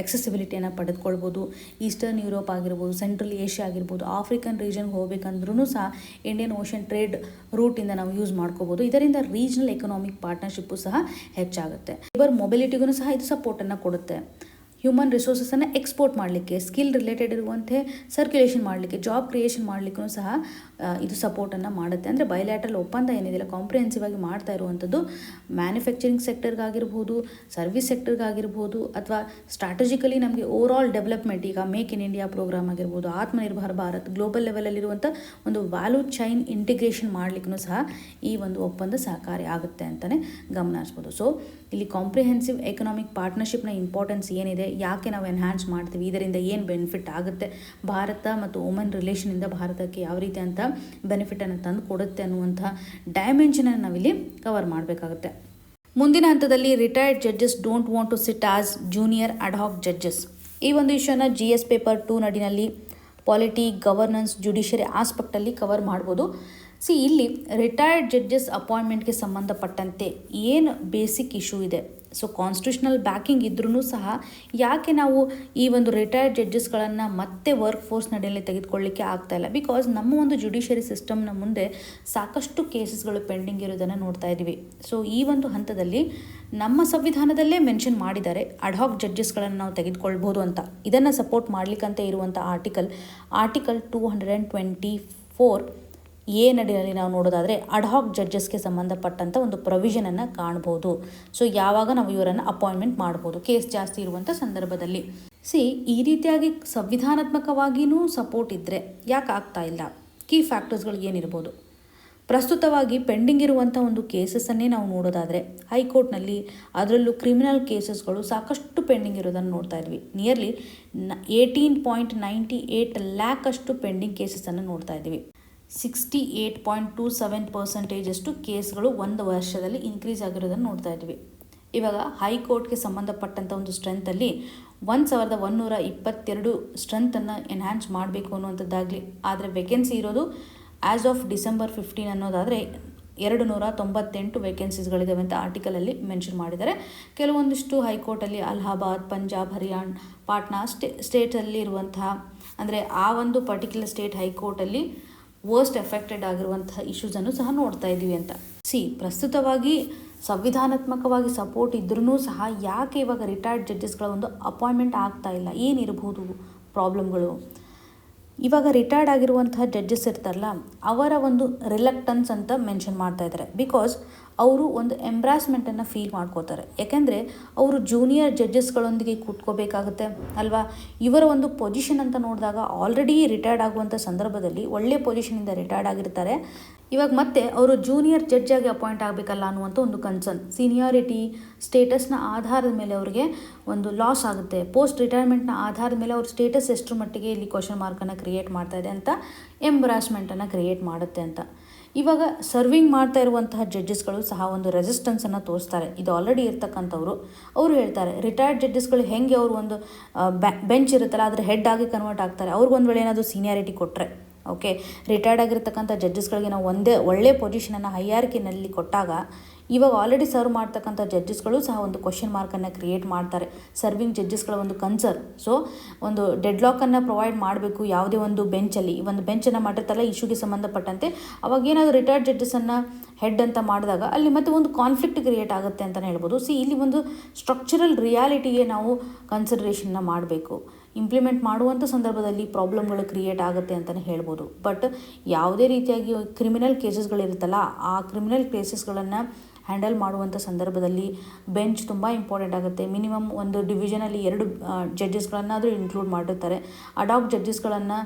Speaker 1: ಎಕ್ಸೆಸಿಬಿಲಿಟಿಯನ್ನು ಪಡೆದುಕೊಳ್ಬೋದು. ಈಸ್ಟರ್ನ್ ಯುರೋಪ್ ಆಗಿರ್ಬೋದು, ಸೆಂಟ್ರಲ್ ಏಷ್ಯಾ ಆಗಿರ್ಬೋದು, ಆಫ್ರಿಕನ್ ರೀಜನ್ಗೆ ಹೋಗ್ಬೇಕಂದ್ರೂ ಸಹ ಇಂಡಿಯನ್ ಓಷನ್ ಟ್ರೇಡ್ ರೂಟಿಂದ ನಾವು ಯೂಸ್ ಮಾಡ್ಕೋಬೋದು. ಇದರಿಂದ ರೀಜನಲ್ ಎಕನಾಮಿಕ್ ಪಾರ್ಟ್ನರ್ಶಿಪ್ಪು ಸಹ ಹೆಚ್ಚಾಗುತ್ತೆ. ಲೇಬರ್ ಮೊಬಿಲಿಟಿಗೂ ಸಹ ಇದು ಸಪೋರ್ಟನ್ನು ಕೊಡುತ್ತೆ. ಹ್ಯೂಮನ್ ರಿಸೋರ್ಸನ್ನು ಎಕ್ಸ್ಪೋರ್ಟ್ ಮಾಡಲಿಕ್ಕೆ, ಸ್ಕಿಲ್ ರಿಲೇಟೆಡ್ ಇರುವಂತೆ ಸರ್ಕ್ಯುಲೇಷನ್ ಮಾಡಲಿಕ್ಕೆ, ಜಾಬ್ ಕ್ರಿಯೇಷನ್ ಮಾಡಲಿಕ್ಕೂ ಸಹ ಇದು ಸಪೋರ್ಟನ್ನು ಮಾಡುತ್ತೆ. ಅಂದರೆ ಬಯಲ್ಯಾಟ್ರಲ್ ಒಪ್ಪಂದ ಏನಿದೆಯಲ್ಲ, ಕಾಂಪ್ರಿಹೆನ್ಸಿವ್ ಆಗಿ ಮಾಡ್ತಾ ಇರುವಂಥದ್ದು ಮ್ಯಾನುಫ್ಯಾಕ್ಚರಿಂಗ್ ಸೆಕ್ಟರ್ಗಾಗಿರ್ಬೋದು, ಸರ್ವಿಸ್ ಸೆಕ್ಟರ್ಗಾಗಿರ್ಬೋದು, ಅಥವಾ ಸ್ಟ್ರಾಟಜಿಕಲಿ ನಮಗೆ ಓವರ್ ಆಲ್ ಡೆವಲಪ್ಮೆಂಟ್, ಈಗ ಮೇಕ್ ಇನ್ ಇಂಡಿಯಾ ಪ್ರೋಗ್ರಾಮ್ ಆಗಿರ್ಬೋದು, ಆತ್ಮನಿರ್ಭರ್ ಭಾರತ್, ಗ್ಲೋಬಲ್ ಲೆವೆಲಲ್ಲಿರುವಂಥ ಒಂದು ವ್ಯಾಲ್ಯೂ ಚೈನ್ ಇಂಟಿಗ್ರೇಷನ್ ಮಾಡಲಿಕ್ಕೂ ಸಹ ಈ ಒಂದು ಒಪ್ಪಂದ ಸಹಕಾರಿ ಆಗುತ್ತೆ ಅಂತಲೇ ಗಮನ ಹರಿಸ್ಬೋದು. ಸೊ ಇಲ್ಲಿ ಕಾಂಪ್ರಿಹೆನ್ಸಿವ್ ಎಕನಾಮಿಕ್ ಪಾರ್ಟ್ನರ್ಶಿಪ್ನ ಇಂಪಾರ್ಟೆನ್ಸ್ ಏನಿದೆ, ಯಾಕೆ ನಾವು ಎನ್ಹಾನ್ಸ್ ಮಾಡ್ತೀವಿ, ಇದರಿಂದ ಏನು ಬೆನಿಫಿಟ್ ಆಗುತ್ತೆ, ಭಾರತ ಮತ್ತು ಒಮನ್ ರಿಲೇಷನಿಂದ ಭಾರತಕ್ಕೆ ಯಾವ ರೀತಿ ಅಂತ ಬೆನಿಫಿಟನ್ನು ತಂದು ಕೊಡುತ್ತೆ ಅನ್ನುವಂಥ ಡೈಮೆನ್ಷನನ್ನು ನಾವಿಲ್ಲಿ ಕವರ್ ಮಾಡಬೇಕಾಗುತ್ತೆ. ಮುಂದಿನ ಹಂತದಲ್ಲಿ retired judges don't want to sit as junior ad hoc judges. ಈ ಒಂದು ಇಶ್ಯೂನ GS ಪೇಪರ್ 2 ನಡಿನಲ್ಲಿ ಪಾಲಿಟಿ, ಗವರ್ನೆನ್ಸ್, ಜುಡಿಷರಿ ಆಸ್ಪೆಕ್ಟಲ್ಲಿ ಕವರ್ ಮಾಡ್ಬೋದು. ಇಲ್ಲಿ ರಿಟೈರ್ಡ್ ಜಡ್ಜಸ್ ಅಪಾಯಿಂಟ್ಮೆಂಟ್ಗೆ ಸಂಬಂಧಪಟ್ಟಂತೆ ಏನು ಬೇಸಿಕ್ ಇಶ್ಯೂ ಇದೆ, ಸೊ ಕಾನ್ಸ್ಟಿಟ್ಯೂಷನಲ್ ಬ್ಯಾಕಿಂಗ್ ಇದ್ರೂ ಸಹ ಯಾಕೆ ನಾವು ಈ ಒಂದು ರಿಟೈರ್ಡ್ ಜಡ್ಜಸ್ಗಳನ್ನು ಮತ್ತೆ ವರ್ಕ್ ಫೋರ್ಸ್ ನಡೆಯಲ್ಲಿ ತೆಗೆದುಕೊಳ್ಳಿಕ್ಕೆ ಆಗ್ತಾ ಇಲ್ಲ? ಬಿಕಾಸ್ ನಮ್ಮ ಒಂದು ಜುಡಿಷರಿ ಸಿಸ್ಟಮ್ನ ಮುಂದೆ ಸಾಕಷ್ಟು ಕೇಸಸ್ಗಳು ಪೆಂಡಿಂಗ್ ಇರೋದನ್ನು ನೋಡ್ತಾ ಇದ್ದೀವಿ. ಸೊ ಈ ಒಂದು ಹಂತದಲ್ಲಿ ನಮ್ಮ ಸಂವಿಧಾನದಲ್ಲೇ ಮೆನ್ಷನ್ ಮಾಡಿದ್ದಾರೆ ಅಡ್ಹಾಕ್ ಜಡ್ಜಸ್ಗಳನ್ನು ನಾವು ತೆಗೆದುಕೊಳ್ಬೋದು ಅಂತ. ಇದನ್ನು ಸಪೋರ್ಟ್ ಮಾಡಲಿಕ್ಕಂತ ಇರುವಂಥ ಆರ್ಟಿಕಲ್ 224 ಎ ನಡಿನಲ್ಲಿ ನಾವು ನೋಡೋದಾದರೆ ಅಡ್ಹಾಕ್ ಜಡ್ಜಸ್ಗೆ ಸಂಬಂಧಪಟ್ಟಂಥ ಒಂದು ಪ್ರೊವಿಷನನ್ನು ಕಾಣ್ಬೋದು. ಸೊ ಯಾವಾಗ ನಾವು ಇವರನ್ನು ಅಪಾಯಿಂಟ್ಮೆಂಟ್ ಮಾಡ್ಬೋದು ಕೇಸ್ ಜಾಸ್ತಿ ಇರುವಂಥ ಸಂದರ್ಭದಲ್ಲಿ. ಈ ರೀತಿಯಾಗಿ ಸಂವಿಧಾನಾತ್ಮಕವಾಗಿಯೂ ಸಪೋರ್ಟ್ ಇದ್ದರೆ ಯಾಕೆ ಆಗ್ತಾ ಇಲ್ಲ? ಕೀ ಫ್ಯಾಕ್ಟರ್ಸ್ಗಳು ಏನಿರ್ಬೋದು? ಪ್ರಸ್ತುತವಾಗಿ ಪೆಂಡಿಂಗ್ ಇರುವಂಥ ಒಂದು ಕೇಸಸ್ಸನ್ನೇ ನಾವು ನೋಡೋದಾದರೆ ಹೈಕೋರ್ಟ್ನಲ್ಲಿ, ಅದರಲ್ಲೂ ಕ್ರಿಮಿನಲ್ ಕೇಸಸ್ಗಳು ಸಾಕಷ್ಟು ಪೆಂಡಿಂಗ್ ಇರೋದನ್ನು ನೋಡ್ತಾ ಇದ್ವಿ. ನಿಯರ್ಲಿ 18.98 ಲ್ಯಾಕ್ ಅಷ್ಟು ಪೆಂಡಿಂಗ್ ಕೇಸಸ್ಸನ್ನು ನೋಡ್ತಾ ಇದ್ದೀವಿ. 68.27% ಅಷ್ಟು ಕೇಸ್ಗಳು ಒಂದು ವರ್ಷದಲ್ಲಿ ಇನ್ಕ್ರೀಸ್ ಆಗಿರೋದನ್ನು ನೋಡ್ತಾ ಇದ್ವಿ. ಇವಾಗ ಹೈಕೋರ್ಟ್ಗೆ ಸಂಬಂಧಪಟ್ಟಂಥ ಒಂದು ಸ್ಟ್ರೆಂತಲ್ಲಿ 1122 ಸ್ಟ್ರೆಂತನ್ನು ಎನ್ಹ್ಯಾನ್ಸ್ ಮಾಡಬೇಕು ಅನ್ನುವಂಥದ್ದಾಗಲಿ, ಆದರೆ ವೇಕೆನ್ಸಿ ಇರೋದು ಆ್ಯಸ್ ಆಫ್ ಡಿಸೆಂಬರ್ 15 ಅನ್ನೋದಾದರೆ 298 ವೇಕೆನ್ಸೀಸ್ಗಳಿದ್ದಾವೆ ಅಂತ ಆರ್ಟಿಕಲಲ್ಲಿ ಮೆನ್ಷನ್ ಮಾಡಿದ್ದಾರೆ. ಕೆಲವೊಂದಿಷ್ಟು ಹೈಕೋರ್ಟಲ್ಲಿ ಅಲಹಾಬಾದ್, ಪಂಜಾಬ್, ಹರಿಯಾಣ, ಪಾಟ್ನಾ ಸ್ಟೇಟಲ್ಲಿ ಇರುವಂತಹ, ಅಂದರೆ ಆ ಒಂದು ಪರ್ಟಿಕ್ಯುಲರ್ ಸ್ಟೇಟ್ ಹೈಕೋರ್ಟಲ್ಲಿ ವರ್ಸ್ಟ್ ಎಫೆಕ್ಟೆಡ್ ಆಗಿರುವಂತಹ ಇಶ್ಯೂಸನ್ನು ಸಹ ನೋಡ್ತಾ ಇದ್ದೀವಿ ಅಂತ. ಪ್ರಸ್ತುತವಾಗಿ ಸಂವಿಧಾನಾತ್ಮಕವಾಗಿ ಸಪೋರ್ಟ್ ಇದ್ರೂ ಸಹ ಯಾಕೆ ಇವಾಗ ರಿಟೈರ್ಡ್ ಜಡ್ಜಸ್ಗಳ ಒಂದು ಅಪಾಯಿಂಟ್ಮೆಂಟ್ ಆಗ್ತಾ ಇಲ್ಲ, ಏನಿರಬಹುದು ಪ್ರಾಬ್ಲಮ್ಗಳು? ಇವಾಗ ರಿಟೈರ್ಡ್ ಆಗಿರುವಂತಹ ಜಡ್ಜಸ್ ಇರ್ತಾರಲ್ಲ, ಅವರ ಒಂದು ರಿಲಕ್ಟನ್ಸ್ ಅಂತ ಮೆನ್ಷನ್ ಮಾಡ್ತಾ ಇದ್ದಾರೆ. ಬಿಕಾಸ್ ಅವರು ಒಂದು ಎಂಬ್ರಾಸ್ಮೆಂಟನ್ನು ಫೀಲ್ ಮಾಡ್ಕೋತಾರೆ. ಯಾಕೆಂದರೆ ಅವರು ಜೂನಿಯರ್ ಜಡ್ಜಸ್ಗಳೊಂದಿಗೆ ಕೂತ್ಕೋಬೇಕಾಗುತ್ತೆ ಅಲ್ವಾ. ಇವರ ಒಂದು ಪೊಸಿಷನ್ ಅಂತ ನೋಡಿದಾಗ ಆಲ್ರೆಡಿ ರಿಟೈರ್ಡ್ ಆಗುವಂಥ ಸಂದರ್ಭದಲ್ಲಿ ಒಳ್ಳೆ ಪೊಸಿಷನಿಂದ ರಿಟೈರ್ಡ್ ಆಗಿರ್ತಾರೆ. ಇವಾಗ ಮತ್ತೆ ಅವರು ಜೂನಿಯರ್ ಜಡ್ಜ್ ಆಗಿ ಅಪಾಯಿಂಟ್ ಆಗಬೇಕಲ್ಲ ಅನ್ನುವಂಥ ಒಂದು ಕನ್ಸರ್ನ್. ಸೀನಿಯಾರಿಟಿ ಸ್ಟೇಟಸ್ನ ಆಧಾರದ ಮೇಲೆ ಅವರಿಗೆ ಒಂದು ಲಾಸ್ ಆಗುತ್ತೆ. ಪೋಸ್ಟ್ ರಿಟೈರ್ಮೆಂಟ್ನ ಆಧಾರದ ಮೇಲೆ ಅವ್ರ ಸ್ಟೇಟಸ್ ಎಷ್ಟರ ಮಟ್ಟಿಗೆ ಇಲ್ಲಿ ಕ್ವಶನ್ ಮಾರ್ಕನ್ನು ಕ್ರಿಯೇಟ್ ಮಾಡ್ತಾ ಇದೆ ಅಂತ, ಎಂಬ್ರಾಸ್ಮೆಂಟನ್ನು ಕ್ರಿಯೇಟ್ ಮಾಡುತ್ತೆ ಅಂತ. ಇವಾಗ ಸರ್ವಿಂಗ್ ಮಾಡ್ತಾ ಇರುವಂತಹ ಜಡ್ಜಸ್ಗಳು ಸಹ ಒಂದು ರೆಸಿಸ್ಟೆನ್ಸನ್ನು ತೋರಿಸ್ತಾರೆ. ಇದು ಆಲ್ರೆಡಿ ಇರ್ತಕ್ಕಂಥವ್ರು ಅವರು ಹೇಳ್ತಾರೆ, ರಿಟೈರ್ಡ್ ಜಡ್ಜಸ್ಗಳು ಹೆಂಗೆ ಅವರು ಒಂದು ಬೆಂಚ್ ಇರುತ್ತಲ್ಲ ಅದರ ಹೆಡ್ ಆಗಿ ಕನ್ವರ್ಟ್ ಆಗ್ತಾರೆ. ಅವ್ರಿಗೊಂದು ವೇಳೆ ಏನಾದರೂ ಸೀನಿಯಾರಿಟಿ ಕೊಟ್ಟರೆ, ಓಕೆ, ರಿಟೈರ್ಡ್ ಆಗಿರ್ತಕ್ಕಂಥ ಜಡ್ಜಸ್ಗಳಿಗೆ ನಾವು ಒಳ್ಳೆ ಪೊಸಿಷನನ್ನು ಹೈಯಾರಿಕಿನಲ್ಲಿ ಕೊಟ್ಟಾಗ ಇವಾಗ ಆಲ್ರೆಡಿ ಸರ್ವ್ ಮಾಡ್ತಕ್ಕಂಥ ಜಡ್ಜಸ್ಗಳು ಸಹ ಒಂದು ಕ್ವಶನ್ ಮಾರ್ಕನ್ನು ಕ್ರಿಯೇಟ್ ಮಾಡ್ತಾರೆ. ಸರ್ವಿಂಗ್ ಜಡ್ಜಸ್ಗಳ ಒಂದು ಕನ್ಸರ್ನ್. ಸೊ ಒಂದು ಡೆಡ್ಲಾಕನ್ನು ಪ್ರೊವೈಡ್ ಮಾಡಬೇಕು ಯಾವುದೇ ಒಂದು ಬೆಂಚಲ್ಲಿ. ಒಂದು ಬೆಂಚನ್ನು ಮಾಡಿರ್ತಾರಲ್ಲ ಇಶ್ಯೂಗೆ ಸಂಬಂಧಪಟ್ಟಂತೆ, ಅವಾಗ ಏನಾದರೂ ರಿಟೈರ್ಡ್ ಜಡ್ಜಸನ್ನು ಹೆಡ್ ಅಂತ ಮಾಡಿದಾಗ ಅಲ್ಲಿ ಮತ್ತೆ ಒಂದು ಕಾನ್ಫ್ಲಿಕ್ಟ್ ಕ್ರಿಯೇಟ್ ಆಗುತ್ತೆ ಅಂತಲೇ ಹೇಳ್ಬೋದು. ಇಲ್ಲಿ ಒಂದು ಸ್ಟ್ರಕ್ಚರಲ್ ರಿಯಾಲಿಟಿಗೆ ನಾವು ಕನ್ಸಿಡರೇಷನ್ನ ಮಾಡಬೇಕು. ಇಂಪ್ಲಿಮೆಂಟ್ ಮಾಡುವಂಥ ಸಂದರ್ಭದಲ್ಲಿ ಪ್ರಾಬ್ಲಮ್ಗಳು ಕ್ರಿಯೇಟ್ ಆಗುತ್ತೆ ಅಂತಲೇ ಹೇಳ್ಬೋದು. ಬಟ್ ಯಾವುದೇ ರೀತಿಯಾಗಿ ಕ್ರಿಮಿನಲ್ ಕೇಸಸ್ಗಳಿರುತ್ತಲ್ಲ, ಆ ಕ್ರಿಮಿನಲ್ ಕೇಸಸ್ಗಳನ್ನು ಹ್ಯಾಂಡಲ್ ಮಾಡುವಂಥ ಸಂದರ್ಭದಲ್ಲಿ ಬೆಂಚ್ ತುಂಬ ಇಂಪಾರ್ಟೆಂಟ್ ಆಗುತ್ತೆ. ಮಿನಿಮಮ್ ಒಂದು ಡಿವಿಷನಲ್ಲಿ 2 ಜಡ್ಜಸ್ಗಳನ್ನಾದರೂ ಇನ್ಕ್ಲೂಡ್ ಮಾಡಿರ್ತಾರೆ. ಅಡಾಕ್ ಜಡ್ಜಸ್ಗಳನ್ನು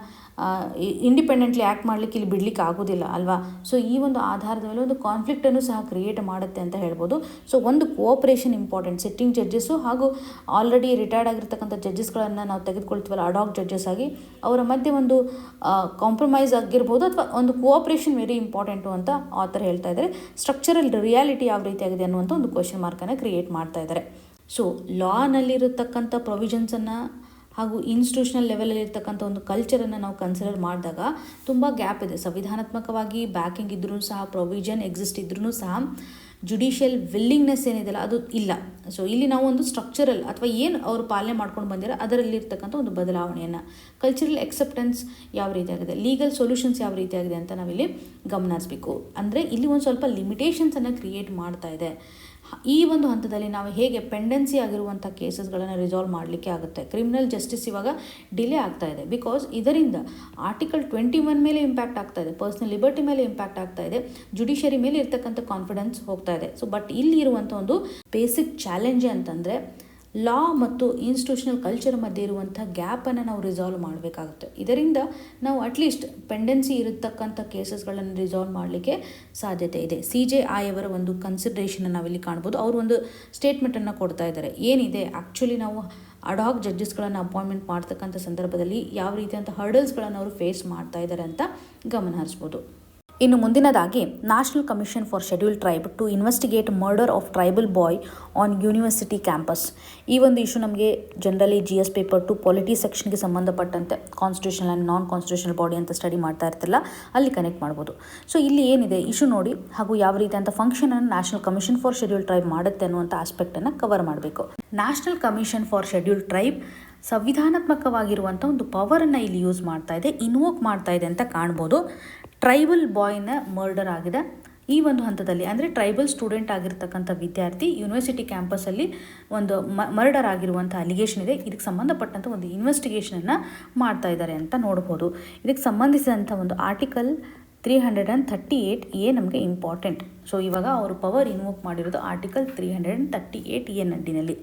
Speaker 1: ಇಂಡಿಪೆಂಡೆಂಟ್ಲಿ ಆ್ಯಕ್ಟ್ ಮಾಡಲಿಕ್ಕೆ ಇಲ್ಲಿ ಬಿಡಲಿಕ್ಕೆ ಆಗೋದಿಲ್ಲ ಅಲ್ವಾ. ಸೊ ಈ ಒಂದು ಆಧಾರದ ಮೇಲೆ ಒಂದು ಕಾನ್ಫ್ಲಿಕ್ಟನ್ನು ಸಹ ಕ್ರಿಯೇಟ್ ಮಾಡುತ್ತೆ ಅಂತ ಹೇಳ್ಬೋದು. ಸೊ ಒಂದು ಕೋಆಪ್ರೇಷನ್ ಇಂಪಾರ್ಟೆಂಟ್. ಸಿಟ್ಟಿಂಗ್ ಜಡ್ಜಸ್ಸು ಹಾಗೂ ಆಲ್ರೆಡಿ ರಿಟೈರ್ಡ್ ಆಗಿರ್ತಕ್ಕಂಥ ಜಡ್ಜಸ್ಗಳನ್ನು ನಾವು ತೆಗೆದುಕೊಳ್ತೀವಲ್ಲ ಅಡಾಕ್ ಜಡ್ಜಸ್ ಆಗಿ, ಅವರ ಮಧ್ಯೆ ಒಂದು ಕಾಂಪ್ರಮೈಸ್ ಆಗಿರ್ಬೋದು ಅಥವಾ ಒಂದು ಕೋಆಪ್ರೇಷನ್ ವೆರಿ ಇಂಪಾರ್ಟೆಂಟು ಅಂತ ಆಥರ್ ಹೇಳ್ತಾ ಇದ್ದಾರೆ. ಸ್ಟ್ರಕ್ಚರಲ್ ರಿಯಾಲಿಟಿ ಯಾವ ರೀತಿಯಾಗಿದೆ ಅನ್ನುವಂಥ ಒಂದು ಕ್ವಶನ್ ಮಾರ್ಕನ್ನು ಕ್ರಿಯೇಟ್ ಮಾಡ್ತಾ ಇದ್ದಾರೆ. ಸೊ ಲಾನಲ್ಲಿರತಕ್ಕಂಥ ಪ್ರೊವಿಷನ್ಸನ್ನು ಹಾಗೂ ಇನ್ಸ್ಟಿಟ್ಯೂಷನಲ್ ಲೆವೆಲಲ್ಲಿ ಇರ್ತಕ್ಕಂಥ ಒಂದು ಕಲ್ಚರನ್ನು ನಾವು ಕನ್ಸಿಡರ್ ಮಾಡಿದಾಗ ತುಂಬ ಗ್ಯಾಪ್ ಇದೆ. ಸಂವಿಧಾನಾತ್ಮಕವಾಗಿ ಬ್ಯಾಕಿಂಗ್ ಇದ್ರೂ ಸಹ, ಪ್ರೊವಿಷನ್ ಎಕ್ಸಿಸ್ಟ್ ಇದ್ರೂ ಸಹ ಜುಡಿಷಿಯಲ್ ವಿಲ್ಲಿಂಗ್ನೆಸ್ ಏನಿದೆಯಲ್ಲ ಅದು ಇಲ್ಲ. ಸೊ ಇಲ್ಲಿ ನಾವು ಒಂದು ಸ್ಟ್ರಕ್ಚರಲ್ ಅಥವಾ ಏನು ಅವರು ಪಾಲನೆ ಮಾಡ್ಕೊಂಡು ಬಂದಿರೋ ಅದರಲ್ಲಿ ಇರ್ತಕ್ಕಂಥ ಒಂದು ಬದಲಾವಣೆಯನ್ನು, ಕಲ್ಚರಲ್ ಎಕ್ಸೆಪ್ಟೆನ್ಸ್ ಯಾವ ರೀತಿಯಾಗಿದೆ, ಲೀಗಲ್ ಸೊಲ್ಯೂಷನ್ಸ್ ಯಾವ ರೀತಿಯಾಗಿದೆ ಅಂತ ನಾವಿಲ್ಲಿ ಗಮನಿಸಬೇಕು. ಅಂದರೆ ಇಲ್ಲಿ ಒಂದು ಸ್ವಲ್ಪ ಲಿಮಿಟೇಷನ್ಸನ್ನು ಕ್ರಿಯೇಟ್ ಮಾಡ್ತಾ ಇದೆ. ಈ ಒಂದು ಹಂತದಲ್ಲಿ ನಾವು ಹೇಗೆ ಪೆಂಡೆನ್ಸಿ ಆಗಿರುವಂಥ ಕೇಸಸ್ಗಳನ್ನು ರಿಸಾಲ್ವ್ ಮಾಡಲಿಕ್ಕೆ ಆಗುತ್ತೆ. ಕ್ರಿಮಿನಲ್ ಜಸ್ಟಿಸ್ ಇವಾಗ ಡಿಲೇ ಆಗ್ತಾ ಇದೆ. ಬಿಕಾಸ್ ಇದರಿಂದ ಆರ್ಟಿಕಲ್ 21 ಮೇಲೆ ಇಂಪ್ಯಾಕ್ಟ್ ಆಗ್ತಾ ಇದೆ, ಪರ್ಸನಲ್ ಲಿಬರ್ಟಿ ಮೇಲೆ ಇಂಪ್ಯಾಕ್ಟ್ ಆಗ್ತಾ ಇದೆ, ಜುಡಿಷಿಯರಿ ಮೇಲೆ ಇರ್ತಕ್ಕಂಥ ಕಾನ್ಫಿಡೆನ್ಸ್ ಹೋಗ್ತಾ ಇದೆ. ಸೊ ಬಟ್ ಇಲ್ಲಿ ಇರುವಂಥ ಒಂದು ಬೇಸಿಕ್ ಚಾಲೆಂಜ್ ಅಂತಂದರೆ ಲಾ ಮತ್ತು ಇನ್ಸ್ಟಿಟ್ಯೂಷನಲ್ ಕಲ್ಚರ್ ಮಧ್ಯೆ ಇರುವಂಥ ಗ್ಯಾಪನ್ನು ನಾವು ರಿಸಾಲ್ವ್ ಮಾಡಬೇಕಾಗುತ್ತೆ. ಇದರಿಂದ ನಾವು ಅಟ್ಲೀಸ್ಟ್ ಪೆಂಡೆನ್ಸಿ ಇರತಕ್ಕಂಥ ಕೇಸಸ್ಗಳನ್ನು ರಿಸಾಲ್ವ್ ಮಾಡಲಿಕ್ಕೆ ಸಾಧ್ಯತೆ ಇದೆ. CJI ಅವರ ಒಂದು ಕನ್ಸಿಡ್ರೇಷನ್ ನಾವಿಲ್ಲಿ ಕಾಣ್ಬೋದು. ಅವರು ಒಂದು ಸ್ಟೇಟ್ಮೆಂಟನ್ನು ಕೊಡ್ತಾ ಇದ್ದಾರೆ. ಏನಿದೆ ಆ್ಯಕ್ಚುಲಿ ನಾವು ಅಡಾಕ್ ಜಡ್ಜಸ್ಗಳನ್ನು ಅಪಾಯಿಂಟ್ಮೆಂಟ್ ಮಾಡ್ತಕ್ಕಂಥ ಸಂದರ್ಭದಲ್ಲಿ ಯಾವ ರೀತಿಯಂಥ ಹರ್ಡಲ್ಸ್ಗಳನ್ನು ಅವರು ಫೇಸ್ ಮಾಡ್ತಾ ಇದ್ದಾರೆ ಅಂತ ಗಮನ ಹರಿಸ್ಬೋದು. ಇನ್ನು ಮುಂದಿನದಾಗಿ national commission for scheduled tribe to investigate murder of tribal boy on university campus. ಈ ಒಂದು ಇಶ್ಯೂ ನಮಗೆ ಜನರಲಿ GS ಪೇಪರ್ 2 ಪಾಲಿಟಿ ಸೆಕ್ಷನ್ಗೆ ಸಂಬಂಧಪಟ್ಟಂತೆ constitutional and non constitutional body ಅಂತ ಸ್ಟಡಿ ಮಾಡ್ತಾ ಇರ್ತಿಲ್ಲ, ಅಲ್ಲಿ ಕನೆಕ್ಟ್ ಮಾಡ್ಬೋದು. ಸೊ ಇಲ್ಲಿ ಏನಿದೆ ಇಶ್ಯೂ ನೋಡಿ ಹಾಗೂ ಯಾವ ರೀತಿಯಂಥ ಫಂಕ್ಷನನ್ನು national commission for scheduled tribe ಮಾಡುತ್ತೆ ಅನ್ನುವಂಥ ಆಸ್ಪೆಕ್ಟನ್ನು ಕವರ್ ಮಾಡಬೇಕು. National commission for scheduled tribe ಸಂವಿಧಾನಾತ್ಮಕವಾಗಿರುವಂಥ ಒಂದು ಪವರನ್ನು ಇಲ್ಲಿ ಯೂಸ್ ಮಾಡ್ತಾ ಇದೆ, ಇನ್ವೋಕ್ ಮಾಡ್ತಾ ಇದೆ ಅಂತ ಕಾಣ್ಬೋದು. ಟ್ರೈಬಲ್ ಬಾಯ್ನ ಮರ್ಡರ್ ಆಗಿದೆ. ಈ ಒಂದು ಹಂತದಲ್ಲಿ ಅಂದರೆ ಟ್ರೈಬಲ್ ಸ್ಟೂಡೆಂಟ್ ಆಗಿರ್ತಕ್ಕಂಥ ವಿದ್ಯಾರ್ಥಿ ಯೂನಿವರ್ಸಿಟಿ ಕ್ಯಾಂಪಸಲ್ಲಿ ಒಂದು ಮರ್ಡರ್ ಆಗಿರುವಂಥ ಅಲಿಗೇಷನ್ ಇದೆ. ಇದಕ್ಕೆ ಸಂಬಂಧಪಟ್ಟಂಥ ಒಂದು ಇನ್ವೆಸ್ಟಿಗೇಷನನ್ನು ಮಾಡ್ತಾ ಇದ್ದಾರೆ ಅಂತ ನೋಡ್ಬೋದು. ಇದಕ್ಕೆ ಸಂಬಂಧಿಸಿದಂಥ ಒಂದು ಆರ್ಟಿಕಲ್ 338A ನಮಗೆ ಇಂಪಾರ್ಟೆಂಟ್. ಸೊ ಇವಾಗ ಅವರು ಪವರ್ ಇನ್ವೋಕ್ ಮಾಡಿರೋದು ಆರ್ಟಿಕಲ್ 338A ನಡ್ಡಿನಲ್ಲಿ.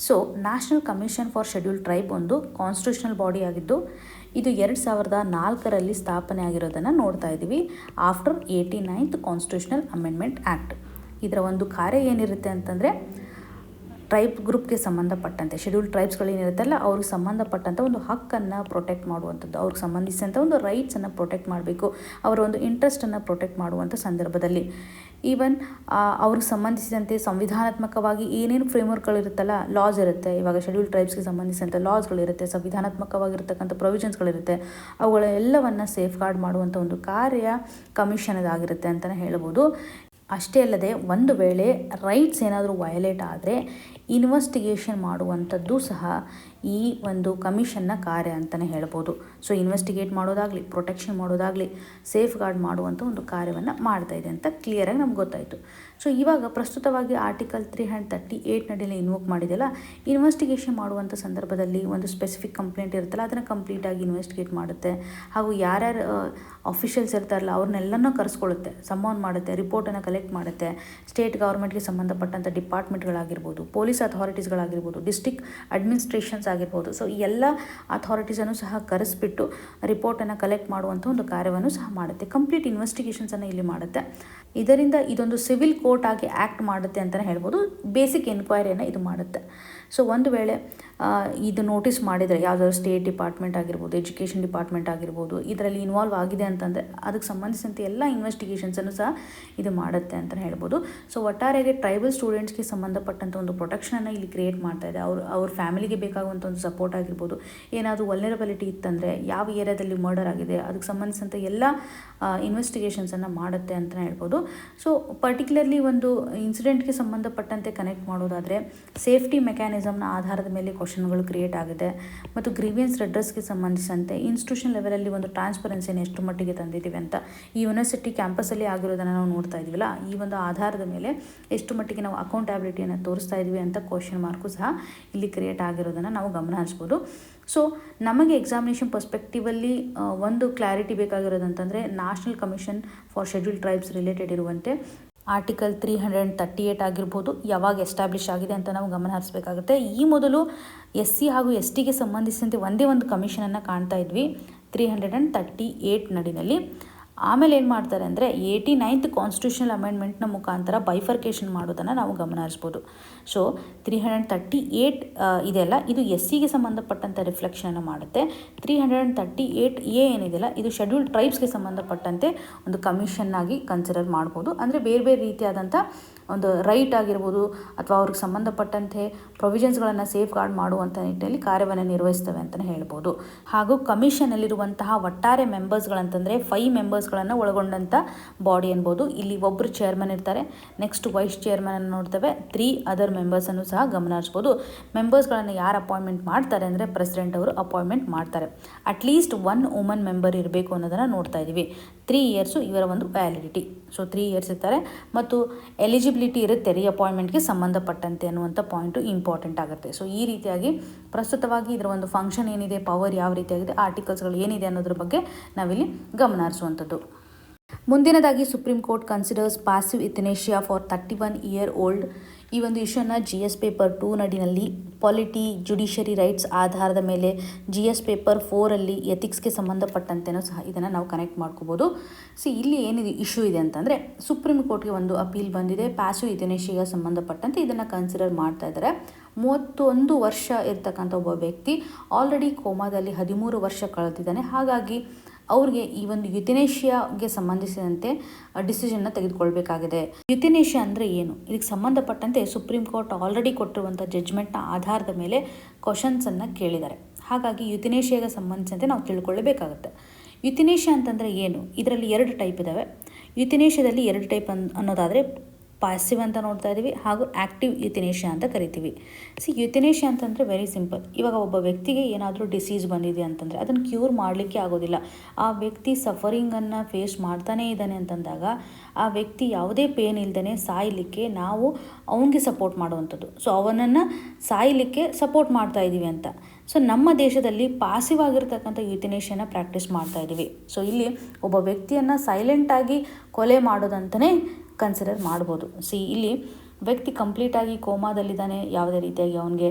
Speaker 1: So national commission for scheduled tribe ಒಂದು ಕಾನ್ಸ್ಟಿಟ್ಯೂಷನಲ್ ಬಾಡಿ ಆಗಿದ್ದು ಇದು 2004ರಲ್ಲಿ ಸ್ಥಾಪನೆ ಆಗಿರೋದನ್ನು ನೋಡ್ತಾ ಇದ್ದೀವಿ after 89th constitutional amendment act. ಇದರ ಒಂದು ಕಾರ್ಯ ಏನಿರುತ್ತೆ ಅಂತಂದರೆ ಟ್ರೈಬ್ ಗ್ರೂಪ್ಗೆ ಸಂಬಂಧಪಟ್ಟಂತೆ ಶೆಡ್ಯೂಲ್ಡ್ ಟ್ರೈಬ್ಸ್ಗಳೇನಿರುತ್ತಲ್ಲ ಅವ್ರಿಗೆ ಸಂಬಂಧಪಟ್ಟಂಥ ಒಂದು ಹಕ್ಕನ್ನು ಪ್ರೊಟೆಕ್ಟ್ ಮಾಡುವಂಥದ್ದು, ಅವ್ರಿಗೆ ಸಂಬಂಧಿಸಿದಂಥ ಒಂದು ರೈಟ್ಸನ್ನು ಪ್ರೊಟೆಕ್ಟ್ ಮಾಡಬೇಕು, ಅವರ ಒಂದು ಇಂಟ್ರೆಸ್ಟನ್ನು ಪ್ರೊಟೆಕ್ಟ್ ಮಾಡುವಂಥ ಸಂದರ್ಭದಲ್ಲಿ ಈವನ್ ಅವ್ರಿಗೆ ಸಂಬಂಧಿಸಿದಂತೆ ಸಂವಿಧಾನಾತ್ಮಕವಾಗಿ ಏನೇನು ಫ್ರೇಮ್ವರ್ಕ್ಗಳಿರುತ್ತಲ್ಲ, ಲಾಸ್ ಇರುತ್ತೆ. ಇವಾಗ ಶೆಡ್ಯೂಲ್ ಟ್ರೈಬ್ಸ್ಗೆ ಸಂಬಂಧಿಸಿದಂತೆ ಲಾಸ್ಗಳಿರುತ್ತೆ, ಸಂವಿಧಾನಾತ್ಮಕವಾಗಿರ್ತಕ್ಕಂಥ ಪ್ರೊವಿಷನ್ಸ್ಗಳಿರುತ್ತೆ. ಅವುಗಳೆಲ್ಲವನ್ನು ಸೇಫ್ ಗಾರ್ಡ್ ಮಾಡುವಂಥ ಒಂದು ಕಾರ್ಯ ಕಮಿಷನದಾಗಿರುತ್ತೆ ಅಂತಲೇ ಹೇಳ್ಬೋದು. ಅಷ್ಟೇ ಅಲ್ಲದೆ ಒಂದು ವೇಳೆ ರೈಟ್ಸ್ ಏನಾದರೂ ವಯಲೇಟ್ ಆದರೆ ಇನ್ವೆಸ್ಟಿಗೇಷನ್ ಮಾಡುವಂಥದ್ದು ಸಹ ಈ ಒಂದು ಕಮಿಷನ್ನ ಕಾರ್ಯ ಅಂತಲೇ ಹೇಳ್ಬೋದು. ಸೊ ಇನ್ವೆಸ್ಟಿಗೇಟ್ ಮಾಡೋದಾಗಲಿ, ಪ್ರೊಟೆಕ್ಷನ್ ಮಾಡೋದಾಗಲಿ, ಸೇಫ್ ಗಾರ್ಡ್ ಮಾಡುವಂಥ ಒಂದು ಕಾರ್ಯವನ್ನು ಮಾಡ್ತಾ ಇದೆ ಅಂತ ಕ್ಲಿಯರಾಗಿ ನಮ್ಗೆ ಗೊತ್ತಾಯಿತು. ಸೊ ಇವಾಗ ಪ್ರಸ್ತುತವಾಗಿ ಆರ್ಟಿಕಲ್ 338 ನಡಿಯಲ್ಲಿ ಇನ್ವೋಕ್ ಮಾಡಿದೆಯಲ್ಲ, ಇನ್ವೆಸ್ಟಿಗೇಷನ್ ಮಾಡುವಂಥ ಸಂದರ್ಭದಲ್ಲಿ ಒಂದು ಸ್ಪೆಸಿಫಿಕ್ ಕಂಪ್ಲೇಂಟ್ ಇರುತ್ತಲ್ಲ, ಅದನ್ನು ಕಂಪ್ಲೀಟಾಗಿ ಇನ್ವೆಸ್ಟಿಗೇಟ್ ಮಾಡುತ್ತೆ. ಹಾಗೂ ಯಾರ್ಯಾರು ಅಫಿಷಿಯಲ್ಸ್ ಇರ್ತಾರಲ್ಲ ಅವ್ರನ್ನೆಲ್ಲನೂ ಕರೆಸ್ಕೊಳ್ಳುತ್ತೆ, ಸಮ್ಮೌನ್ ಮಾಡುತ್ತೆ, ರಿಪೋರ್ಟನ್ನು ಕಲೆಕ್ಟ್ ಮಾಡುತ್ತೆ. ಸ್ಟೇಟ್ ಗೌರ್ಮೆಂಟ್ಗೆ ಸಂಬಂಧಪಟ್ಟಂಥ ಡಿಪಾರ್ಟ್ಮೆಂಟ್ಗಳಾಗಿರ್ಬೋದು, ಪೊಲೀಸ್ ಅಥಾರಿಟೀಸ್ಗಳಾಗಿರ್ಬೋದು, ಡಿಸ್ಟ್ರಿಕ್ಟ್ ಅಡ್ಮಿನಿಸ್ಟ್ರೇಷನ್ಸ್ ಆಗಿರ್ಬೋದು. ಸೊ ಈ ಎಲ್ಲ ಅಥಾರಿಟೀಸನ್ನು ಸಹ ಕರೆಸ್ಬಿಟ್ಟು ರಿಪೋರ್ಟನ್ನು ಕಲೆಕ್ಟ್ ಮಾಡುವಂಥ ಒಂದು ಕಾರ್ಯವನ್ನು ಸಹ ಮಾಡುತ್ತೆ. ಕಂಪ್ಲೀಟ್ ಇನ್ವೆಸ್ಟಿಗೇಷನ್ಸನ್ನು ಇಲ್ಲಿ ಮಾಡುತ್ತೆ. ಇದರಿಂದ ಇದೊಂದು ಸಿವಿಲ್ ಕೋರ್ಟ್ ಆಗಿ ಆ್ಯಕ್ಟ್ ಮಾಡುತ್ತೆ ಅಂತಲೇ ಹೇಳ್ಬೋದು. ಬೇಸಿಕ್ ಎನ್ಕ್ವೈರಿಯನ್ನು ಇದು ಮಾಡುತ್ತೆ. ಸೊ ಒಂದು ವೇಳೆ ಇದು ನೋಟಿಸ್ ಮಾಡಿದರೆ ಯಾವುದಾದ್ರು ಸ್ಟೇಟ್ ಡಿಪಾರ್ಟ್ಮೆಂಟ್ ಆಗಿರ್ಬೋದು, ಎಜುಕೇಷನ್ ಡಿಪಾರ್ಟ್ಮೆಂಟ್ ಆಗಿರ್ಬೋದು, ಇದರಲ್ಲಿ ಇನ್ವಾಲ್ವ್ ಆಗಿದೆ ಅಂತಂದರೆ ಅದಕ್ಕೆ ಸಂಬಂಧಿಸಿದಂತೆ ಎಲ್ಲ ಇನ್ವೆಸ್ಟಿಗೇಷನ್ಸನ್ನು ಸಹ ಇದು ಮಾಡುತ್ತೆ ಅಂತಲೇ ಹೇಳ್ಬೋದು. ಸೊ ಒಟ್ಟಾರೆಯಾಗಿ ಟ್ರೈಬಲ್ ಸ್ಟೂಡೆಂಟ್ಸ್ಗೆ ಸಂಬಂಧಪಟ್ಟಂಥ ಒಂದು ಪ್ರೊಟೆಕ್ಷನನ್ನು ಇಲ್ಲಿ ಕ್ರಿಯೇಟ್ ಮಾಡ್ತಾ ಇದೆ. ಅವ್ರ ಫ್ಯಾಮಿಲಿಗೆ ಬೇಕಾಗುವಂಥ ಒಂದು ಸಪೋರ್ಟ್ ಆಗಿರ್ಬೋದು, ಏನಾದರೂ ವಲ್ನರಬಿಲಿಟಿ ಇತ್ತಂದರೆ, ಯಾವ ಏರಿಯಾದಲ್ಲಿ ಮರ್ಡರ್ ಆಗಿದೆ ಅದಕ್ಕೆ ಸಂಬಂಧಿಸಿದಂಥ ಎಲ್ಲ ಇನ್ವೆಸ್ಟಿಗೇಷನ್ಸನ್ನು ಮಾಡುತ್ತೆ ಅಂತಲೇ ಹೇಳ್ಬೋದು. ಸೊ ಪರ್ಟಿಕ್ಯುಲರ್ಲಿ ಒಂದು ಇನ್ಸಿಡೆಂಟ್ಗೆ ಸಂಬಂಧಪಟ್ಟಂತೆ ಕನೆಕ್ಟ್ ಮಾಡೋದಾದರೆ ಸೇಫ್ಟಿ ಮೆಕ್ಯಾನಿಸಮ್ನ ಆಧಾರದ ಮೇಲೆ ಕ್ವಶನ್ಗಳು ಕ್ರಿಯೇಟ್ ಆಗಿದೆ. ಮತ್ತು ಗ್ರೀವಿಯನ್ಸ್ ರೆಡ್ರೆಸ್ಗೆ ಸಂಬಂಧಿಸಿದಂತೆ ಇನ್ಸ್ಟಿಟ್ಯೂಷನ್ ಲೆವೆಲಲ್ಲಿ ಒಂದು ಟ್ರಾನ್ಸ್ಪರೆನ್ಸಿನ ಎಷ್ಟು ಮಟ್ಟಿಗೆ ತಂದಿದ್ದೀವಿ ಅಂತ ಈ ಯೂನಿವರ್ಸಿಟಿ ಕ್ಯಾಂಪಸಲ್ಲಿ ಆಗಿರೋದನ್ನು ನಾವು ನೋಡ್ತಾ ಇದ್ದೀವಲ್ಲ, ಈ ಒಂದು ಆಧಾರದ ಮೇಲೆ ಎಷ್ಟು ಮಟ್ಟಿಗೆ ನಾವು ಅಕೌಂಟಬಿಲಿಟಿಯನ್ನು ತೋರಿಸ್ತಾ ಇದ್ದೀವಿ ಅಂತ ಕ್ವಶನ್ ಮಾರ್ಕು ಸಹ ಇಲ್ಲಿ ಕ್ರಿಯೇಟ್ ಆಗಿರೋದನ್ನು ನಾವು ಗಮನ ಹರಿಸ್ಬೋದು. ಸೊ ನಮಗೆ ಎಕ್ಸಾಮಿನೇಷನ್ ಪರ್ಸ್ಪೆಕ್ಟಿವಲ್ಲಿ ಒಂದು ಕ್ಲಾರಿಟಿ ಬೇಕಾಗಿರೋದಂತಂದರೆ national commission for schedule tribes related ಇರುವಂತೆ ಆರ್ಟಿಕಲ್ 338 ಆಗಿರ್ಬೋದು ಯಾವಾಗ ಎಸ್ಟಾಬ್ಲಿಷ್ ಆಗಿದೆ ಅಂತ ನಾವು ಗಮನ ಹರಿಸಬೇಕಾಗುತ್ತೆ. ಈ ಮೊದಲು SC ಹಾಗೂ STಗೆ ಸಂಬಂಧಿಸಿದಂತೆ ಒಂದೇ ಒಂದು ಕಮಿಷನನ್ನು ಕಾಣ್ತಾ ಇದ್ವಿ 338 ನಡಿನಲ್ಲಿ. ಆಮೇಲೆ ಏನು ಮಾಡ್ತಾರೆ ಅಂದರೆ 89th ಕಾನ್ಸ್ಟಿಟ್ಯೂಷನಲ್ ಅಮೆಂಡ್ಮೆಂಟ್ನ ಮುಖಾಂತರ ಬೈಫರ್ಕೇಷನ್ ಮಾಡೋದನ್ನು ನಾವು ಗಮನ ಹರಿಸ್ಬೋದು. ಸೊ 338 ಇದೆಯಲ್ಲ, ಇದು SCಗೆ ಸಂಬಂಧಪಟ್ಟಂಥ ರಿಫ್ಲೆಕ್ಷನನ್ನು ಮಾಡುತ್ತೆ. 338A ಏನಿದೆಯಲ್ಲ, ಇದು ಶೆಡ್ಯೂಲ್ಡ್ ಟ್ರೈಬ್ಸ್ಗೆ ಸಂಬಂಧಪಟ್ಟಂತೆ ಒಂದು ಕಮಿಷನ್ ಆಗಿ ಕನ್ಸಿಡರ್ ಮಾಡ್ಬೋದು. ಅಂದರೆ ಬೇರೆ ಬೇರೆ ರೀತಿಯಾದಂಥ ಒಂದು ರೈಟ್ ಆಗಿರ್ಬೋದು ಅಥವಾ ಅವ್ರಿಗೆ ಸಂಬಂಧಪಟ್ಟಂತೆ ಪ್ರೊವಿಷನ್ಸ್ಗಳನ್ನು ಸೇಫ್ ಗಾರ್ಡ್ ಮಾಡುವಂಥ ನಿಟ್ಟಿನಲ್ಲಿ ಕಾರ್ಯವನ್ನು ನಿರ್ವಹಿಸ್ತವೆ ಅಂತಲೇ ಹೇಳ್ಬೋದು. ಹಾಗೂ ಕಮಿಷನಲ್ಲಿರುವಂತಹ ಒಟ್ಟಾರೆ ಮೆಂಬರ್ಸ್ಗಳಂತಂದರೆ 5 ಮೆಂಬರ್ಸ್ಗಳನ್ನು ಒಳಗೊಂಡಂಥ ಬಾಡಿ ಅನ್ಬೋದು. ಇಲ್ಲಿ ಒಬ್ಬರು ಚೇರ್ಮನ್ ಇರ್ತಾರೆ, ನೆಕ್ಸ್ಟ್ ವೈಸ್ ಚೇರ್ಮನ್ ನೋಡ್ತೇವೆ, 3 ಅದರ್ ಮೆಂಬರ್ಸನ್ನು ಸಹ ಗಮನ ಹರಿಸ್ಬೋದು. ಮೆಂಬರ್ಸ್ಗಳನ್ನು ಯಾರು ಅಪಾಯಿಂಟ್ಮೆಂಟ್ ಮಾಡ್ತಾರೆ ಅಂದರೆ ಪ್ರೆಸಿಡೆಂಟ್ ಅವರು ಅಪಾಯಿಂಟ್ಮೆಂಟ್ ಮಾಡ್ತಾರೆ. ಅಟ್ಲೀಸ್ಟ್ 1 ವುಮನ್ ಮೆಂಬರ್ ಇರಬೇಕು ಅನ್ನೋದನ್ನು ನೋಡ್ತಾ ಇದ್ದೀವಿ. 3 ಇಯರ್ಸು ಇವರ ಒಂದು ವ್ಯಾಲಿಡಿಟಿ. ಸೊ 3 ಇಯರ್ಸ್ ಇರ್ತಾರೆ ಮತ್ತು ಎಲಿಜಿಬಿಲಿಟಿ ಇರುತ್ತೆ ರೀಅಪಾಯಿಂಟ್ಮೆಂಟ್ಗೆ ಸಂಬಂಧಪಟ್ಟಂತೆ ಅನ್ನುವಂಥ ಪಾಯಿಂಟು ಇಂಪಾರ್ಟೆಂಟ್ ಆಗುತ್ತೆ. ಸೊ ಈ ರೀತಿಯಾಗಿ ಪ್ರಸ್ತುತವಾಗಿ ಇದರ ಒಂದು ಫಂಕ್ಷನ್ ಏನಿದೆ, ಪವರ್ ಯಾವ ರೀತಿಯಾಗಿದೆ, ಆರ್ಟಿಕಲ್ಸ್ಗಳು ಏನಿದೆ ಅನ್ನೋದ್ರ ಬಗ್ಗೆ ನಾವಿಲ್ಲಿ ಗಮನ ಹರಿಸುವಂಥದ್ದು. ಮುಂದಿನದಾಗಿ supreme court considers passive euthanasia for 31 year old. ಈ ಒಂದು ಇಶ್ಯೂನ GS ಪೇಪರ್ 2 ನಡಿನಲ್ಲಿ ಪಾಲಿಟಿ ಜುಡಿಷರಿ ರೈಟ್ಸ್ ಆಧಾರದ ಮೇಲೆ GS ಪೇಪರ್ 4ಅಲ್ಲಿ ಎಥಿಕ್ಸ್ಗೆ ಸಂಬಂಧಪಟ್ಟಂತೆನೂ ಸಹ ಇದನ್ನು ನಾವು ಕನೆಕ್ಟ್ ಮಾಡ್ಕೋಬೋದು. ಇಲ್ಲಿ ಏನಿದೆ ಇಶ್ಯೂ ಇದೆ ಅಂತಂದರೆ, ಸುಪ್ರೀಂ ಕೋರ್ಟ್ಗೆ ಒಂದು ಅಪೀಲ್ ಬಂದಿದೆ ಪ್ಯಾಸಿವ್ ಇಥನೇಷಿಯಾಗೆ ಸಂಬಂಧಪಟ್ಟಂತೆ. ಇದನ್ನು ಕನ್ಸಿಡರ್ ಮಾಡ್ತಾ ಇದ್ದಾರೆ. 31 ವರ್ಷ ಇರ್ತಕ್ಕಂಥ ಒಬ್ಬ ವ್ಯಕ್ತಿ ಆಲ್ರೆಡಿ ಕೋಮಾದಲ್ಲಿ 13 ವರ್ಷ ಕಳೆದಿದ್ದಾನೆ. ಹಾಗಾಗಿ ಅವ್ರಿಗೆ ಈ ಒಂದು ಯುಥನೇಷಿಯಾಗೆ ಸಂಬಂಧಿಸಿದಂತೆ ಡಿಸಿಷನ್ನ ತೆಗೆದುಕೊಳ್ಬೇಕಾಗಿದೆ. ಯುಥನೇಷಿಯಾ ಅಂದರೆ ಏನು, ಇದಕ್ಕೆ ಸಂಬಂಧಪಟ್ಟಂತೆ ಸುಪ್ರೀಂ ಕೋರ್ಟ್ ಆಲ್ರೆಡಿ ಕೊಟ್ಟಿರುವಂಥ ಜಡ್ಜ್ಮೆಂಟ್ನ ಆಧಾರದ ಮೇಲೆ ಕ್ವಶನ್ಸನ್ನು ಕೇಳಿದ್ದಾರೆ. ಹಾಗಾಗಿ ಯುಥನೇಷಿಯಾಗೆ ಸಂಬಂಧಿಸಿದಂತೆ ನಾವು ತಿಳ್ಕೊಳ್ಳಬೇಕಾಗುತ್ತೆ. ಯುಥನೇಷಿಯಾ ಅಂತಂದರೆ ಏನು, ಇದರಲ್ಲಿ 2 ಟೈಪ್ ಇದ್ದಾವೆ. ಯುಥನೇಷಿಯಾದಲ್ಲಿ 2 ಟೈಪ್ ಅನ್ನೋದಾದರೆ ಪಾಸಿವ್ ಅಂತ ನೋಡ್ತಾ ಇದ್ದೀವಿ, ಹಾಗೂ ಆ್ಯಕ್ಟಿವ್ ಯುಥನೇಷಿಯಾ ಅಂತ ಕರಿತೀವಿ. ಯುಥನೇಷಿಯಾ ಅಂತಂದರೆ ವೆರಿ ಸಿಂಪಲ್. ಇವಾಗ ಒಬ್ಬ ವ್ಯಕ್ತಿಗೆ ಏನಾದರೂ ಡಿಸೀಸ್ ಬಂದಿದೆ ಅಂತಂದರೆ ಅದನ್ನು ಕ್ಯೂರ್ ಮಾಡಲಿಕ್ಕೆ ಆಗೋದಿಲ್ಲ. ಆ ವ್ಯಕ್ತಿ ಸಫರಿಂಗನ್ನು ಫೇಸ್ ಮಾಡ್ತಾನೇ ಇದ್ದಾನೆ ಅಂತಂದಾಗ ಆ ವ್ಯಕ್ತಿ ಯಾವುದೇ ಪೇನ್ ಇಲ್ದೇ ಸಾಯಲಿಕ್ಕೆ ನಾವು ಅವನಿಗೆ ಸಪೋರ್ಟ್ ಮಾಡುವಂಥದ್ದು. ಸೊ ಅವನನ್ನು ಸಾಯಲಿಕ್ಕೆ ಸಪೋರ್ಟ್ ಮಾಡ್ತಾ ಇದ್ದೀವಿ ಅಂತ. ಸೊ ನಮ್ಮ ದೇಶದಲ್ಲಿ ಪಾಸಿವ್ ಆಗಿರ್ತಕ್ಕಂಥ ಯುಥನೇಷಿಯಾನ ಪ್ರಾಕ್ಟೀಸ್ ಮಾಡ್ತಾ ಇದ್ದೀವಿ. ಸೊ ಇಲ್ಲಿ ಒಬ್ಬ ವ್ಯಕ್ತಿಯನ್ನು ಸೈಲೆಂಟಾಗಿ ಕೊಲೆ ಮಾಡೋದಂತಲೇ ಕನ್ಸಿಡರ್ ಮಾಡ್ಬೋದು. ಇಲ್ಲಿ ವ್ಯಕ್ತಿ ಕಂಪ್ಲೀಟಾಗಿ ಕೋಮಾದಲ್ಲಿದ್ದಾನೆ, ಯಾವುದೇ ರೀತಿಯಾಗಿ ಅವನಿಗೆ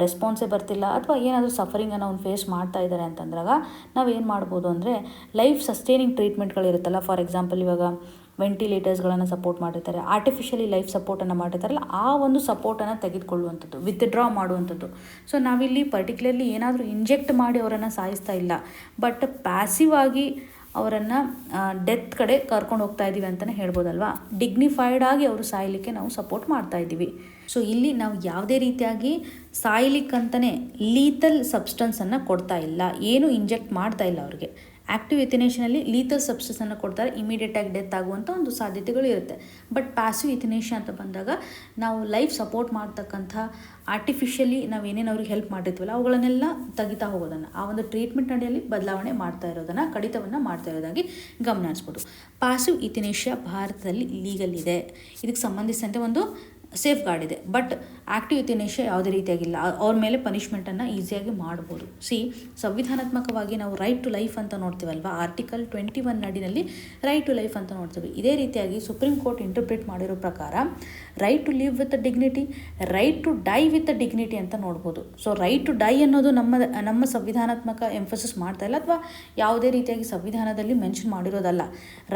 Speaker 1: ರೆಸ್ಪಾನ್ಸೇ ಬರ್ತಿಲ್ಲ ಅಥವಾ ಏನಾದರೂ ಸಫರಿಂಗನ್ನು ಅವ್ನು ಫೇಸ್ ಮಾಡ್ತಾ ಇದ್ದಾರೆ ಅಂತಂದಾಗ ನಾವೇನು ಮಾಡ್ಬೋದು ಅಂದರೆ ಲೈಫ್ ಸಸ್ಟೈನಿಂಗ್ ಟ್ರೀಟ್ಮೆಂಟ್ಗಳಿರುತ್ತಲ್ಲ, ಫಾರ್ ಎಕ್ಸಾಂಪಲ್ ಇವಾಗ ವೆಂಟಿಲೇಟರ್ಸ್ಗಳನ್ನು ಸಪೋರ್ಟ್ ಮಾಡಿರ್ತಾರೆ, ಆರ್ಟಿಫಿಷಿಯಲಿ ಲೈಫ್ ಸಪೋರ್ಟನ್ನು ಮಾಡಿರ್ತಾರಲ್ಲ, ಆ ಒಂದು ಸಪೋರ್ಟನ್ನು ತೆಗೆದುಕೊಳ್ಳುವಂಥದ್ದು, ವಿತ್ಡ್ರಾ ಮಾಡುವಂಥದ್ದು. ಸೊ ನಾವಿಲ್ಲಿ ಪರ್ಟಿಕ್ಯುಲರ್ಲಿ ಏನಾದರೂ ಇಂಜೆಕ್ಟ್ ಮಾಡಿ ಅವರನ್ನು ಸಾಯಿಸ್ತಾ ಇಲ್ಲ, ಬಟ್ ಪ್ಯಾಸಿವ್ ಆಗಿ ಅವರನ್ನು ಡೆತ್ ಕಡೆ ಕರ್ಕೊಂಡು ಹೋಗ್ತಾ ಇದ್ದೀವಿ ಅಂತಲೇ ಹೇಳ್ಬೋದಲ್ವಾ. ಡಿಗ್ನಿಫೈಡ್ ಆಗಿ ಅವರು ಸಾಯಲಿಕ್ಕೆ ನಾವು ಸಪೋರ್ಟ್ ಮಾಡ್ತಾ ಇದ್ದೀವಿ. ಸೊ ಇಲ್ಲಿ ನಾವು ಯಾವುದೇ ರೀತಿಯಾಗಿ ಸಾಯಲಿಕ್ಕಂತಲೇ ಲೀತಲ್ ಸಬ್ಸ್ಟೆನ್ಸನ್ನು ಕೊಡ್ತಾ ಇಲ್ಲ, ಏನು ಇಂಜೆಕ್ಟ್ ಮಾಡ್ತಾ ಇಲ್ಲ ಅವ್ರಿಗೆ. ಆ್ಯಕ್ಟಿವ್ ಯುಥಿನೇಷನಲ್ಲಿ ಲೀತಲ್ ಸಬ್ಸ್ಟೆನ್ಸನ್ನು ಕೊಡ್ತಾರೆ, ಇಮಿಡಿಯೇಟಾಗಿ ಡೆತ್ ಆಗುವಂಥ ಒಂದು ಸಾಧ್ಯತೆಗಳು ಇರುತ್ತೆ. ಬಟ್ ಪ್ಯಾಸಿವ್ ಯುಥಿನೇಷಿಯಾ ಅಂತ ಬಂದಾಗ ನಾವು ಲೈಫ್ ಸಪೋರ್ಟ್ ಮಾಡ್ತಕ್ಕಂಥ ಆರ್ಟಿಫಿಷಿಯಲಿ ನಾವು ಏನೇನು ಅವ್ರಿಗೆ ಹೆಲ್ಪ್ ಮಾಡಿರ್ತೀವಲ್ಲ ಅವುಗಳನ್ನೆಲ್ಲ ತೆಗಿತಾ ಹೋಗೋದನ್ನು, ಆ ಒಂದು ಟ್ರೀಟ್ಮೆಂಟ್ ಅಡಿಯಲ್ಲಿ ಬದಲಾವಣೆ ಮಾಡ್ತಾ ಇರೋದನ್ನು, ಕಡಿತವನ್ನು ಮಾಡ್ತಾ ಇರೋದಾಗಿ ಗಮನಿಸ್ಬೋದು. ಪ್ಯಾಸಿವ್ ಯುಥಿನೇಷಿಯಾ ಭಾರತದಲ್ಲಿ ಲೀಗಲ್ ಇದೆ. ಇದಕ್ಕೆ ಸಂಬಂಧಿಸಿದಂತೆ ಒಂದು ಸೇಫ್ ಗಾರ್ಡ್ ಇದೆ. ಬಟ್ ಆ್ಯಕ್ಟಿವ್ ಯುಥಿನೇಷಿಯಾ ಯಾವುದೇ ರೀತಿಯಾಗಿಲ್ಲ, ಅವ್ರ ಮೇಲೆ ಪನಿಷ್ಮೆಂಟನ್ನು ಈಸಿಯಾಗಿ ಮಾಡ್ಬೋದು. ಸಂವಿಧಾನಾತ್ಮಕವಾಗಿ ನಾವು ರೈಟ್ ಟು ಲೈಫ್ ಅಂತ ನೋಡ್ತೀವಲ್ವ, ಆರ್ಟಿಕಲ್ 21 ಅಡಿನಲ್ಲಿ ರೈಟ್ ಟು ಲೈಫ್ ಅಂತ ನೋಡ್ತೀವಿ. ಇದೇ ರೀತಿಯಾಗಿ ಸುಪ್ರೀಂ ಕೋರ್ಟ್ ಇಂಟರ್ಪ್ರಿಟ್ ಮಾಡಿರೋ ಪ್ರಕಾರ right to live with dignity, right to die with dignity ಅಂತ ನೋಡ್ಬೋದು. ಸೊ ರೈಟ್ ಟು ಡೈ ಅನ್ನೋದು ನಮ್ಮ ಸಂವಿಧಾನಾತ್ಮಕ ಎಂಫಸಿಸ್ ಮಾಡ್ತಾ ಇಲ್ಲ, ಅಥವಾ ಯಾವುದೇ ರೀತಿಯಾಗಿ ಸಂವಿಧಾನದಲ್ಲಿ ಮೆನ್ಷನ್ ಮಾಡಿರೋದಲ್ಲ.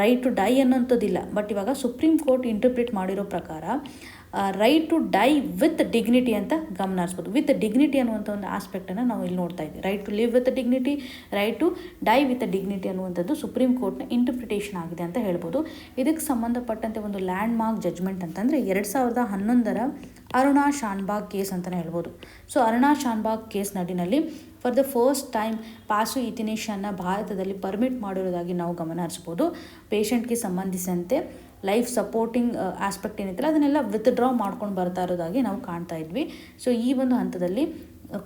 Speaker 1: ರೈಟ್ ಟು ಡೈ ಅನ್ನೋಂಥದ್ದಿಲ್ಲ. ಬಟ್ ಇವಾಗ ಸುಪ್ರೀಂ ಕೋರ್ಟ್ ಇಂಟರ್ಪ್ರಿಟ್ ಮಾಡಿರೋ ಪ್ರಕಾರ right to die with dignity ಅಂತ ಗಮನಿಸ್ಬೋದು. ವಿತ್ ಡಿಗ್ನಿಟಿ ಅನ್ನುವಂಥ ಒಂದು ಆಸ್ಪೆಕ್ಟನ್ನು ನಾವು ಇಲ್ಲಿ ನೋಡ್ತಾ ಇದ್ದೀವಿ. Right to live with dignity, right to die with dignity ಅನ್ನುವಂಥದ್ದು ಸುಪ್ರೀಂ ಕೋರ್ಟ್ನ ಇಂಟರ್ಪ್ರಿಟೇಷನ್ ಆಗಿದೆ ಅಂತ ಹೇಳ್ಬೋದು. ಇದಕ್ಕೆ ಸಂಬಂಧಪಟ್ಟಂತೆ ಒಂದು ಲ್ಯಾಂಡ್ ಮಾರ್ಕ್ ಜಡ್ಜ್ಮೆಂಟ್ ಅಂತಂದರೆ 2011 ಅರುಣಾ ಶಾನ್ಭಾಗ್ ಕೇಸ್ ಅಂತಲೇ ಹೇಳ್ಬೋದು. ಸೊ ಅರುಣಾ ಶಾನ್ಭಾಗ್ ಕೇಸ್ ನಡಿನಲ್ಲಿ for the first time passive ಯುಥಿನೇಷಿಯಾನ ಭಾರತದಲ್ಲಿ ಪರ್ಮಿಟ್ ಮಾಡಿರೋದಾಗಿ ನಾವು ಗಮನ ಹರಿಸ್ಬೋದು. ಪೇಷಂಟ್ಗೆ ಸಂಬಂಧಿಸಿದಂತೆ ಲೈಫ್ ಸಪೋರ್ಟಿಂಗ್ ಆಸ್ಪೆಕ್ಟ್ ಏನಿತ್ತಲ್ಲ ಅದನ್ನೆಲ್ಲ ವಿತ್ಡ್ರಾ ಮಾಡ್ಕೊಂಡು ಬರ್ತಾ ಇರೋದಾಗಿ ನಾವು ಕಾಣ್ತಾ ಇದ್ವಿ. ಸೊ ಈ ಒಂದು ಹಂತದಲ್ಲಿ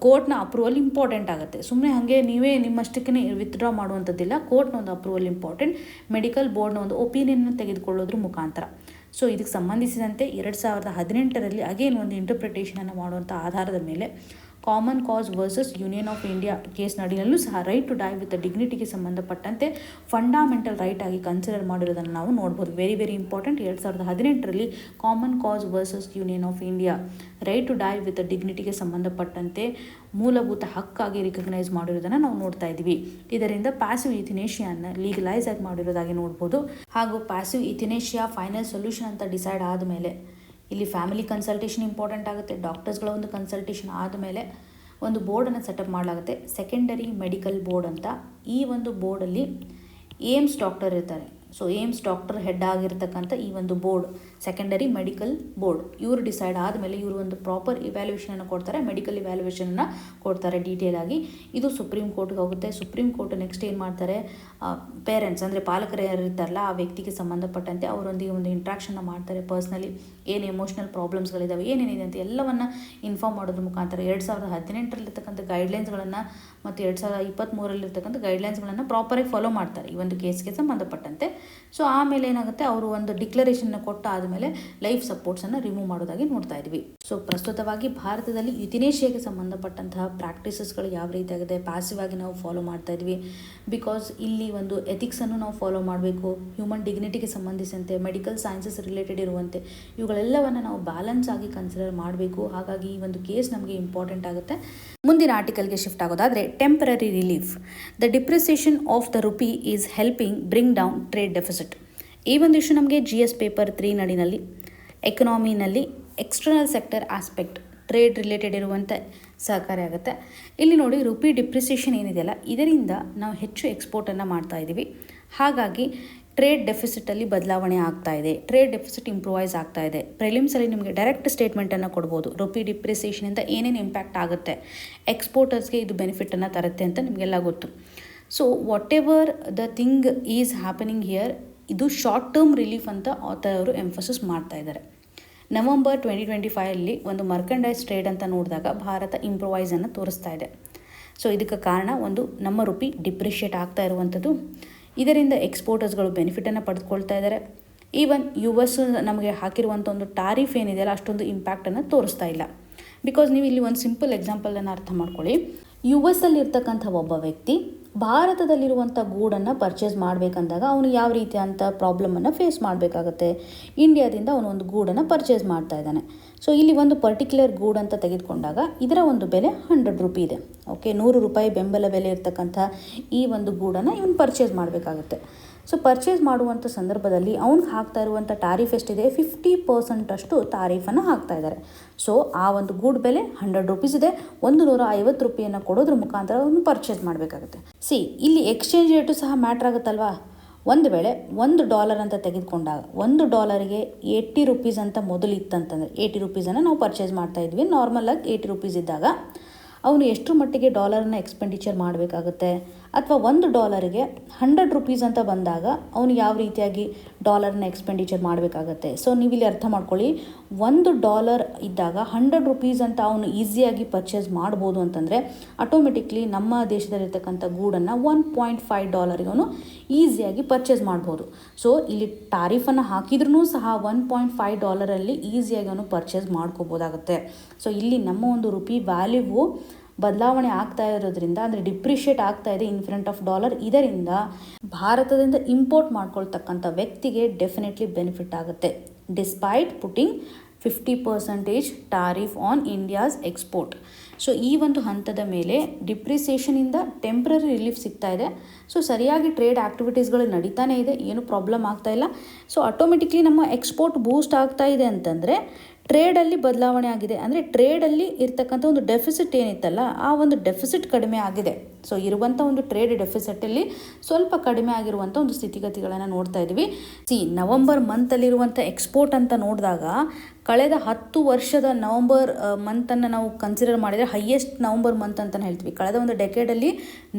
Speaker 1: ಕೋರ್ಟ್ನ ಅಪ್ರೂವಲ್ ಇಂಪಾರ್ಟೆಂಟ್ ಆಗುತ್ತೆ. ಸುಮ್ಮನೆ ಹಾಗೆ ನೀವೇ ನಿಮ್ಮಷ್ಟಕ್ಕೆ ವಿತ್ಡ್ರಾ ಮಾಡುವಂಥದ್ದಿಲ್ಲ. ಕೋರ್ಟ್ನ ಒಂದು ಅಪ್ರೂವಲ್ ಇಂಪಾರ್ಟೆಂಟ್, ಮೆಡಿಕಲ್ ಬೋರ್ಡ್ನ ಒಂದು ಒಪಿನಿಯನ್ನ ತೆಗೆದುಕೊಳ್ಳೋದ್ರ ಮುಖಾಂತರ. ಸೊ ಇದಕ್ಕೆ ಸಂಬಂಧಿಸಿದಂತೆ 2018 ಅಗೇನ್ ಒಂದು ಇಂಟರ್ಪ್ರಿಟೇಷನನ್ನು ಮಾಡುವಂಥ ಆಧಾರದ ಮೇಲೆ common cause versus union of India case ನಡಿನಲ್ಲೂ ಸಹ ರೈಟ್ ಟು ಡೈ ವಿತ್ ಡಿಗ್ನಿಟಿಗೆ ಸಂಬಂಧಪಟ್ಟಂತೆ ಫಂಡಾಮೆಂಟಲ್ ರೈಟ್ ಆಗಿ ಕನ್ಸಿಡರ್ ಮಾಡಿರೋದನ್ನು ನಾವು ನೋಡ್ಬೋದು. Very very important. 2018 common cause versus union of India right to die with ಡಿಗ್ನಿಟಿಗೆ ಸಂಬಂಧಪಟ್ಟಂತೆ ಮೂಲಭೂತ ಹಕ್ಕಾಗಿ ರಿಕಗ್ನೈಸ್ ಮಾಡಿರೋದನ್ನು ನಾವು ನೋಡ್ತಾ ಇದ್ದೀವಿ. ಇದರಿಂದ ಪ್ಯಾಸಿವ್ ಯುಥಿನೇಷಿಯಾನ ಲೀಗಲೈಸ್ ಆಗಿ ಮಾಡಿರೋದಾಗಿ ನೋಡ್ಬೋದು. ಹಾಗೂ ಪ್ಯಾಸಿವ್ ಯುಥಿನೇಷಿಯಾ ಫೈನಲ್ ಸೊಲ್ಯೂಷನ್ ಅಂತ ಡಿಸೈಡ್ ಆದಮೇಲೆ ಇಲ್ಲಿ ಫ್ಯಾಮಿಲಿ ಕನ್ಸಲ್ಟೇಷನ್ ಇಂಪಾರ್ಟೆಂಟ್ ಆಗುತ್ತೆ. ಡಾಕ್ಟರ್ಸ್ಗಳ ಒಂದು ಕನ್ಸಲ್ಟೇಷನ್ ಆದಮೇಲೆ ಒಂದು ಬೋರ್ಡನ್ನು ಸೆಟಪ್ ಮಾಡಲಾಗುತ್ತೆ, ಸೆಕೆಂಡರಿ ಮೆಡಿಕಲ್ ಬೋರ್ಡ್ ಅಂತ. ಈ ಒಂದು ಬೋರ್ಡಲ್ಲಿ ಏಮ್ಸ್ ಡಾಕ್ಟರ್ ಇರ್ತಾರೆ. ಸೊ ಏಮ್ಸ್ ಡಾಕ್ಟರ್ ಹೆಡ್ ಆಗಿರ್ತಕ್ಕಂಥ ಈ ಒಂದು ಬೋರ್ಡ್, ಸೆಕೆಂಡರಿ ಮೆಡಿಕಲ್ ಬೋರ್ಡ್, ಇವರು ಡಿಸೈಡ್ ಆದಮೇಲೆ ಇವರು ಒಂದು ಪ್ರಾಪರ್ ಇವ್ಯಾಲ್ಯೂಯೇಷನನ್ನು ಕೊಡ್ತಾರೆ, ಮೆಡಿಕಲ್ ಇವ್ಯಾಲ್ಯೂಯೇಷನನ್ನು ಕೊಡ್ತಾರೆ ಡೀಟೇಲ್ ಆಗಿ. ಇದು ಸುಪ್ರೀಂ ಕೋರ್ಟ್ಗೆ ಹೋಗುತ್ತೆ. ಸುಪ್ರೀಂ ಕೋರ್ಟ್ ನೆಕ್ಸ್ಟ್ ಏನು ಮಾಡ್ತಾರೆ, ಪೇರೆಂಟ್ಸ್ ಅಂದರೆ ಪಾಲಕರು ಯಾರು ಇರ್ತಾರಲ್ಲ ಆ ವ್ಯಕ್ತಿಗೆ ಸಂಬಂಧಪಟ್ಟಂತೆ ಅವರೊಂದಿಗೆ ಒಂದು ಇಂಟ್ರಾಕ್ಷನ್ನ ಮಾಡ್ತಾರೆ. ಪರ್ಸ್ನಲಿ ಏನು ಎಮೋಷ್ನಲ್ ಪ್ರಾಬ್ಲಮ್ಸ್ಗಳಿದ್ದಾವೆ, ಏನೇನಿದೆ ಅಂತ ಎಲ್ಲವನ್ನು ಇನ್ಫಾರ್ಮ್ ಮಾಡೋದ್ರ ಮುಖಾಂತರ 2018 ಗೈಡ್ಲೈನ್ಸ್ಗಳನ್ನು ಮತ್ತು 2023 ಗೈಡ್ಲೈನ್ಸ್ಗಳನ್ನು ಪ್ರಾಪರಾಗಿ ಫಾಲೋ ಮಾಡ್ತಾರೆ ಈ ಒಂದು ಕೇಸ್ಗೆ ಸಂಬಂಧಪಟ್ಟಂತೆ. ಸೊ ಆಮೇಲೆ ಏನಾಗುತ್ತೆ, ಅವರು ಒಂದು ಡಿಕ್ಲರೇಷನ್ನ ಕೊಟ್ಟ ಆದಮೇಲೆ ಲೈಫ್ ಸಪೋರ್ಟ್ಸನ್ನು ರಿಮೂವ್ ಮಾಡೋದಾಗಿ ನೋಡ್ತಾ ಇದ್ವಿ. ಸೊ ಪ್ರಸ್ತುತವಾಗಿ ಭಾರತದಲ್ಲಿ ಯುಥಿನೇಷಿಯಾಗೆ ಸಂಬಂಧಪಟ್ಟಂತಹ ಪ್ರಾಕ್ಟೀಸಸ್ಗಳು ಯಾವ ರೀತಿಯಾಗಿದೆ, ಪ್ಯಾಸಿವ್ ಆಗಿ ನಾವು ಫಾಲೋ ಮಾಡ್ತಾ ಇದ್ವಿ. ಬಿಕಾಸ್ ಇಲ್ಲಿ ಒಂದು ಎಥಿಕ್ಸನ್ನು ನಾವು ಫಾಲೋ ಮಾಡಬೇಕು. ಹ್ಯೂಮನ್ ಡಿಗ್ನಿಟಿಗೆ ಸಂಬಂಧಿಸಿದಂತೆ, ಮೆಡಿಕಲ್ ಸೈನ್ಸಸ್ ರಿಲೇಟೆಡ್ ಇರುವಂತೆ ಇವುಗಳೆಲ್ಲವನ್ನು ನಾವು ಬ್ಯಾಲೆನ್ಸ್ ಆಗಿ ಕನ್ಸಿಡರ್ ಮಾಡಬೇಕು. ಹಾಗಾಗಿ ಈ ಒಂದು ಕೇಸ್ ನಮಗೆ ಇಂಪಾರ್ಟೆಂಟ್ ಆಗುತ್ತೆ. ಮುಂದಿನ ಆರ್ಟಿಕಲ್ಗೆ ಶಿಫ್ಟ್ ಆಗೋದಾದರೆ temporary relief. The depreciation of the rupee is helping bring down trade deficit. ಈ ಒಂದು ಇಶ್ಯೂ ನಮಗೆ GS ಪೇಪರ್ 3 ನಡಿನಲ್ಲಿ ಎಕನಾಮಿನಲ್ಲಿ external sector aspect trade related ಇರುವಂಥ ಸಹಕಾರಿ ಆಗುತ್ತೆ. ಇಲ್ಲಿ ನೋಡಿ, ರುಪಿ ಡಿಪ್ರಿಸಿಯೇಷನ್ ಏನಿದೆಯಲ್ಲ ಇದರಿಂದ ನಾವು ಹೆಚ್ಚು ಎಕ್ಸ್ಪೋರ್ಟನ್ನು ಮಾಡ್ತಾ ಇದ್ದೀವಿ. ಹಾಗಾಗಿ ಟ್ರೇಡ್ ಡೆಫಿಸಿಟಲ್ಲಿ ಬದಲಾವಣೆ ಆಗ್ತಾ ಇದೆ, ಟ್ರೇಡ್ ಡೆಫಿಸಿಟ್ ಇಂಪ್ರೂವೈಸ್ ಆಗ್ತಾ ಇದೆ. ಪ್ರಿಲಿಮ್ಸಲ್ಲಿ ನಿಮಗೆ ಡೈರೆಕ್ಟ್ ಸ್ಟೇಟ್ಮೆಂಟನ್ನು ಕೊಡ್ಬೋದು. ರುಪಿ ಡಿಪ್ರಿಸಿಯೇಷನಿಂದ ಏನೇನು ಇಂಪ್ಯಾಕ್ಟ್ ಆಗುತ್ತೆ, ಎಕ್ಸ್ಪೋರ್ಟರ್ಸ್ಗೆ ಇದು ಬೆನಿಫಿಟನ್ನು ತರುತ್ತೆ ಅಂತ ನಿಮಗೆಲ್ಲ ಗೊತ್ತು. So what ever the thing is happening here, ಇದು ಶಾರ್ಟ್ ಟರ್ಮ್ ರಿಲೀಫ್ ಅಂತ ಆಥರ್ ಅವರು ಎಂಫಸಿಸ್ ಮಾಡ್ತಾ ಇದ್ದಾರೆ. ನವೆಂಬರ್ 2025 ಒಂದು ಮರ್ಕಂಡೈಸ್ ಟ್ರೇಡ್ ಅಂತ ನೋಡಿದಾಗ ಭಾರತ ಇಂಪ್ರೂವೈಸನ್ನು ತೋರಿಸ್ತಾ ಇದೆ. ಸೊ ಇದಕ್ಕೆ ಕಾರಣ ಒಂದು ನಮ್ಮ ರುಪಿ ಡಿಪ್ರಿಷಿಯೇಟ್ ಆಗ್ತಾ ಇರುವಂಥದ್ದು. ಇದರಿಂದ ಎಕ್ಸ್ಪೋರ್ಟರ್ಸ್ಗಳು ಬೆನಿಫಿಟನ್ನು ಪಡೆದುಕೊಳ್ತಾ ಇದ್ದಾರೆ. ಈವನ್ US ನಮಗೆ ಹಾಕಿರುವಂಥ ಒಂದು ಟಾರಿಫ್ ಏನಿದೆಯಲ್ಲ ಅಷ್ಟೊಂದು ಇಂಪ್ಯಾಕ್ಟನ್ನು ತೋರಿಸ್ತಾ ಇಲ್ಲ. ಬಿಕಾಸ್ ನೀವು ಇಲ್ಲಿ ಒಂದು ಸಿಂಪಲ್ ಎಕ್ಸಾಂಪಲನ್ನು ಅರ್ಥ ಮಾಡ್ಕೊಳ್ಳಿ. US ಇರ್ತಕ್ಕಂಥ ಒಬ್ಬ ವ್ಯಕ್ತಿ ಭಾರತದಲ್ಲಿರುವಂಥ ಗೂಡನ್ನು ಪರ್ಚೇಸ್ ಮಾಡಬೇಕಂದಾಗ ಅವನು ಯಾವ ರೀತಿಯಂಥ ಪ್ರಾಬ್ಲಮನ್ನು ಫೇಸ್ ಮಾಡಬೇಕಾಗುತ್ತೆ. ಇಂಡಿಯಾದಿಂದ ಅವನು ಒಂದು ಗೂಡನ್ನು ಪರ್ಚೇಸ್ ಮಾಡ್ತಾ ಇದ್ದಾನೆ. ಸೊ ಇಲ್ಲಿ ಒಂದು ಪರ್ಟಿಕ್ಯುಲರ್ ಗೂಡ್ ಅಂತ ತೆಗೆದುಕೊಂಡಾಗ ಇದರ ಒಂದು ಬೆಲೆ 100 ರೂಪಿ ಇದೆ. ಓಕೆ, 100 ರೂಪಾಯಿ ಬೆಂಬಲ ಬೆಲೆ ಇರ್ತಕ್ಕಂಥ ಈ ಒಂದು ಗೂಡನ್ನು ಇವನು ಪರ್ಚೇಸ್ ಮಾಡಬೇಕಾಗುತ್ತೆ. ಸೊ ಪರ್ಚೇಸ್ ಮಾಡುವಂಥ ಸಂದರ್ಭದಲ್ಲಿ ಅವ್ನಿಗೆ ಹಾಕ್ತಾ ಇರುವಂಥ ಟಾರಿಫ್ ಎಷ್ಟಿದೆ, 50% ಅಷ್ಟು ತಾರೀಫನ್ನು ಹಾಕ್ತಾ ಇದ್ದಾರೆ. ಸೊ ಆ ಒಂದು ಗೂಡ್ ಬೆಲೆ 100 ರೂಪೀಸ್ ಇದೆ, 150 ರೂಪಾಯಿಯನ್ನು ಕೊಡೋದ್ರ ಮುಖಾಂತರ ಅವನು ಪರ್ಚೇಸ್ ಮಾಡಬೇಕಾಗುತ್ತೆ. ಇಲ್ಲಿ ಎಕ್ಸ್ಚೇಂಜ್ ರೇಟು ಸಹ ಮ್ಯಾಟ್ರ್ ಆಗುತ್ತಲ್ವಾ. ಒಂದು ವೇಳೆ $1 ಅಂತ ತೆಗೆದುಕೊಂಡಾಗ $1ಗೆ 80 ರೂಪೀಸ್ ಅಂತ ಮೊದಲು ಇತ್ತಂತಂದರೆ 80 ರೂಪೀಸನ್ನು ನಾವು ಪರ್ಚೇಸ್ ಮಾಡ್ತಾ ಇದ್ವಿ. ನಾರ್ಮಲಾಗಿ 80 ರೂಪೀಸ್ ಇದ್ದಾಗ ಅವನು ಎಷ್ಟು ಮಟ್ಟಿಗೆ ಡಾಲರನ್ನು ಎಕ್ಸ್ಪೆಂಡಿಚರ್ ಮಾಡಬೇಕಾಗುತ್ತೆ, ಅಥವಾ $1ಗೆ 100 ರೂಪೀಸ್ ಅಂತ ಬಂದಾಗ ಅವನು ಯಾವ ರೀತಿಯಾಗಿ ಡಾಲರ್ನ ಎಕ್ಸ್ಪೆಂಡಿಚರ್ ಮಾಡಬೇಕಾಗತ್ತೆ. ಸೊ ನೀವು ಇಲ್ಲಿ ಅರ್ಥ ಮಾಡ್ಕೊಳ್ಳಿ, $1 ಇದ್ದಾಗ 100 ರೂಪೀಸ್ ಅಂತ ಅವನು ಈಸಿಯಾಗಿ ಪರ್ಚೇಸ್ ಮಾಡ್ಬೋದು ಅಂತಂದರೆ ಆಟೋಮೆಟಿಕ್ಲಿ ನಮ್ಮ ದೇಶದಲ್ಲಿರ್ತಕ್ಕಂಥ ಗೂಡನ್ನು $1.5 ಅವನು ಈಸಿಯಾಗಿ ಪರ್ಚೇಸ್ ಮಾಡ್ಬೋದು. ಸೊ ಇಲ್ಲಿ ಟಾರಿಫನ್ನು ಹಾಕಿದ್ರೂ ಸಹ $1.5 ಈಸಿಯಾಗಿ ಅವನು ಪರ್ಚೇಸ್ ಮಾಡ್ಕೋಬೋದಾಗುತ್ತೆ. ಸೊ ಇಲ್ಲಿ ನಮ್ಮ ಒಂದು ರುಪಿ ವ್ಯಾಲ್ಯೂ ಬದಲಾವಣೆ ಆಗ್ತಾ ಇರೋದ್ರಿಂದ, ಅಂದರೆ ಡಿಪ್ರಿಷಿಯೇಟ್ ಆಗ್ತಾ ಇದೆ ಇನ್ ಫ್ರಂಟ್ ಆಫ್ ಡಾಲರ್. ಇದರಿಂದ ಭಾರತದಿಂದ ಇಂಪೋರ್ಟ್ ಮಾಡ್ಕೊಳ್ತಕ್ಕಂಥ ವ್ಯಕ್ತಿಗೆ ಡೆಫಿನೆಟ್ಲಿ ಬೆನಿಫಿಟ್ ಆಗುತ್ತೆ, despite putting 50% tariff on India's export. So ಈ ಒಂದು ಹಂತದ ಮೇಲೆ ಡಿಪ್ರಿಸಿಯೇಷನಿಂದ ಟೆಂಪ್ರರಿ ರಿಲೀಫ್ ಸಿಗ್ತಾ ಇದೆ. ಸೊ ಸರಿಯಾಗಿ ಟ್ರೇಡ್ ಆ್ಯಕ್ಟಿವಿಟೀಸ್ಗಳು ನಡೀತಾನೆ ಇದೆ, ಏನು ಪ್ರಾಬ್ಲಮ್ ಆಗ್ತಾ ಇಲ್ಲ. ಸೊ ಆಟೋಮೆಟಿಕ್ಲಿ ನಮ್ಮ ಎಕ್ಸ್ಪೋರ್ಟ್ ಬೂಸ್ಟ್ ಆಗ್ತಾ ಇದೆ ಅಂತಂದರೆ ಟ್ರೇಡಲ್ಲಿ ಬದಲಾವಣೆ ಆಗಿದೆ, ಅಂದರೆ ಟ್ರೇಡಲ್ಲಿ ಇರ್ತಕ್ಕಂಥ ಒಂದು ಡೆಫಿಸಿಟ್ ಏನಿತ್ತಲ್ಲ, ಆ ಒಂದು ಡೆಫಿಸಿಟ್ ಕಡಿಮೆ ಆಗಿದೆ. ಸೊ ಇರುವಂಥ ಒಂದು ಟ್ರೇಡ್ ಡೆಫಿಸಿಟಲ್ಲಿ ಸ್ವಲ್ಪ ಕಡಿಮೆ ಆಗಿರುವಂಥ ಒಂದು ಸ್ಥಿತಿಗತಿಗಳನ್ನು ನೋಡ್ತಾ ಇದ್ದೀವಿ. ನವಂಬರ್ ಮಂತಲ್ಲಿರುವಂಥ ಎಕ್ಸ್ಪೋರ್ಟ್ ಅಂತ ನೋಡಿದಾಗ ಕಳೆದ 10 ವರ್ಷದ ನವಂಬರ್ ಮಂತನ್ನು ನಾವು ಕನ್ಸಿಡರ್ ಮಾಡಿದರೆ ಹೈಯೆಸ್ಟ್ ನವಂಬರ್ ಮಂತ್ ಅಂತಲೇ ಹೇಳ್ತೀವಿ. ಕಳೆದ ಒಂದು ಡೆಕೇಡಲ್ಲಿ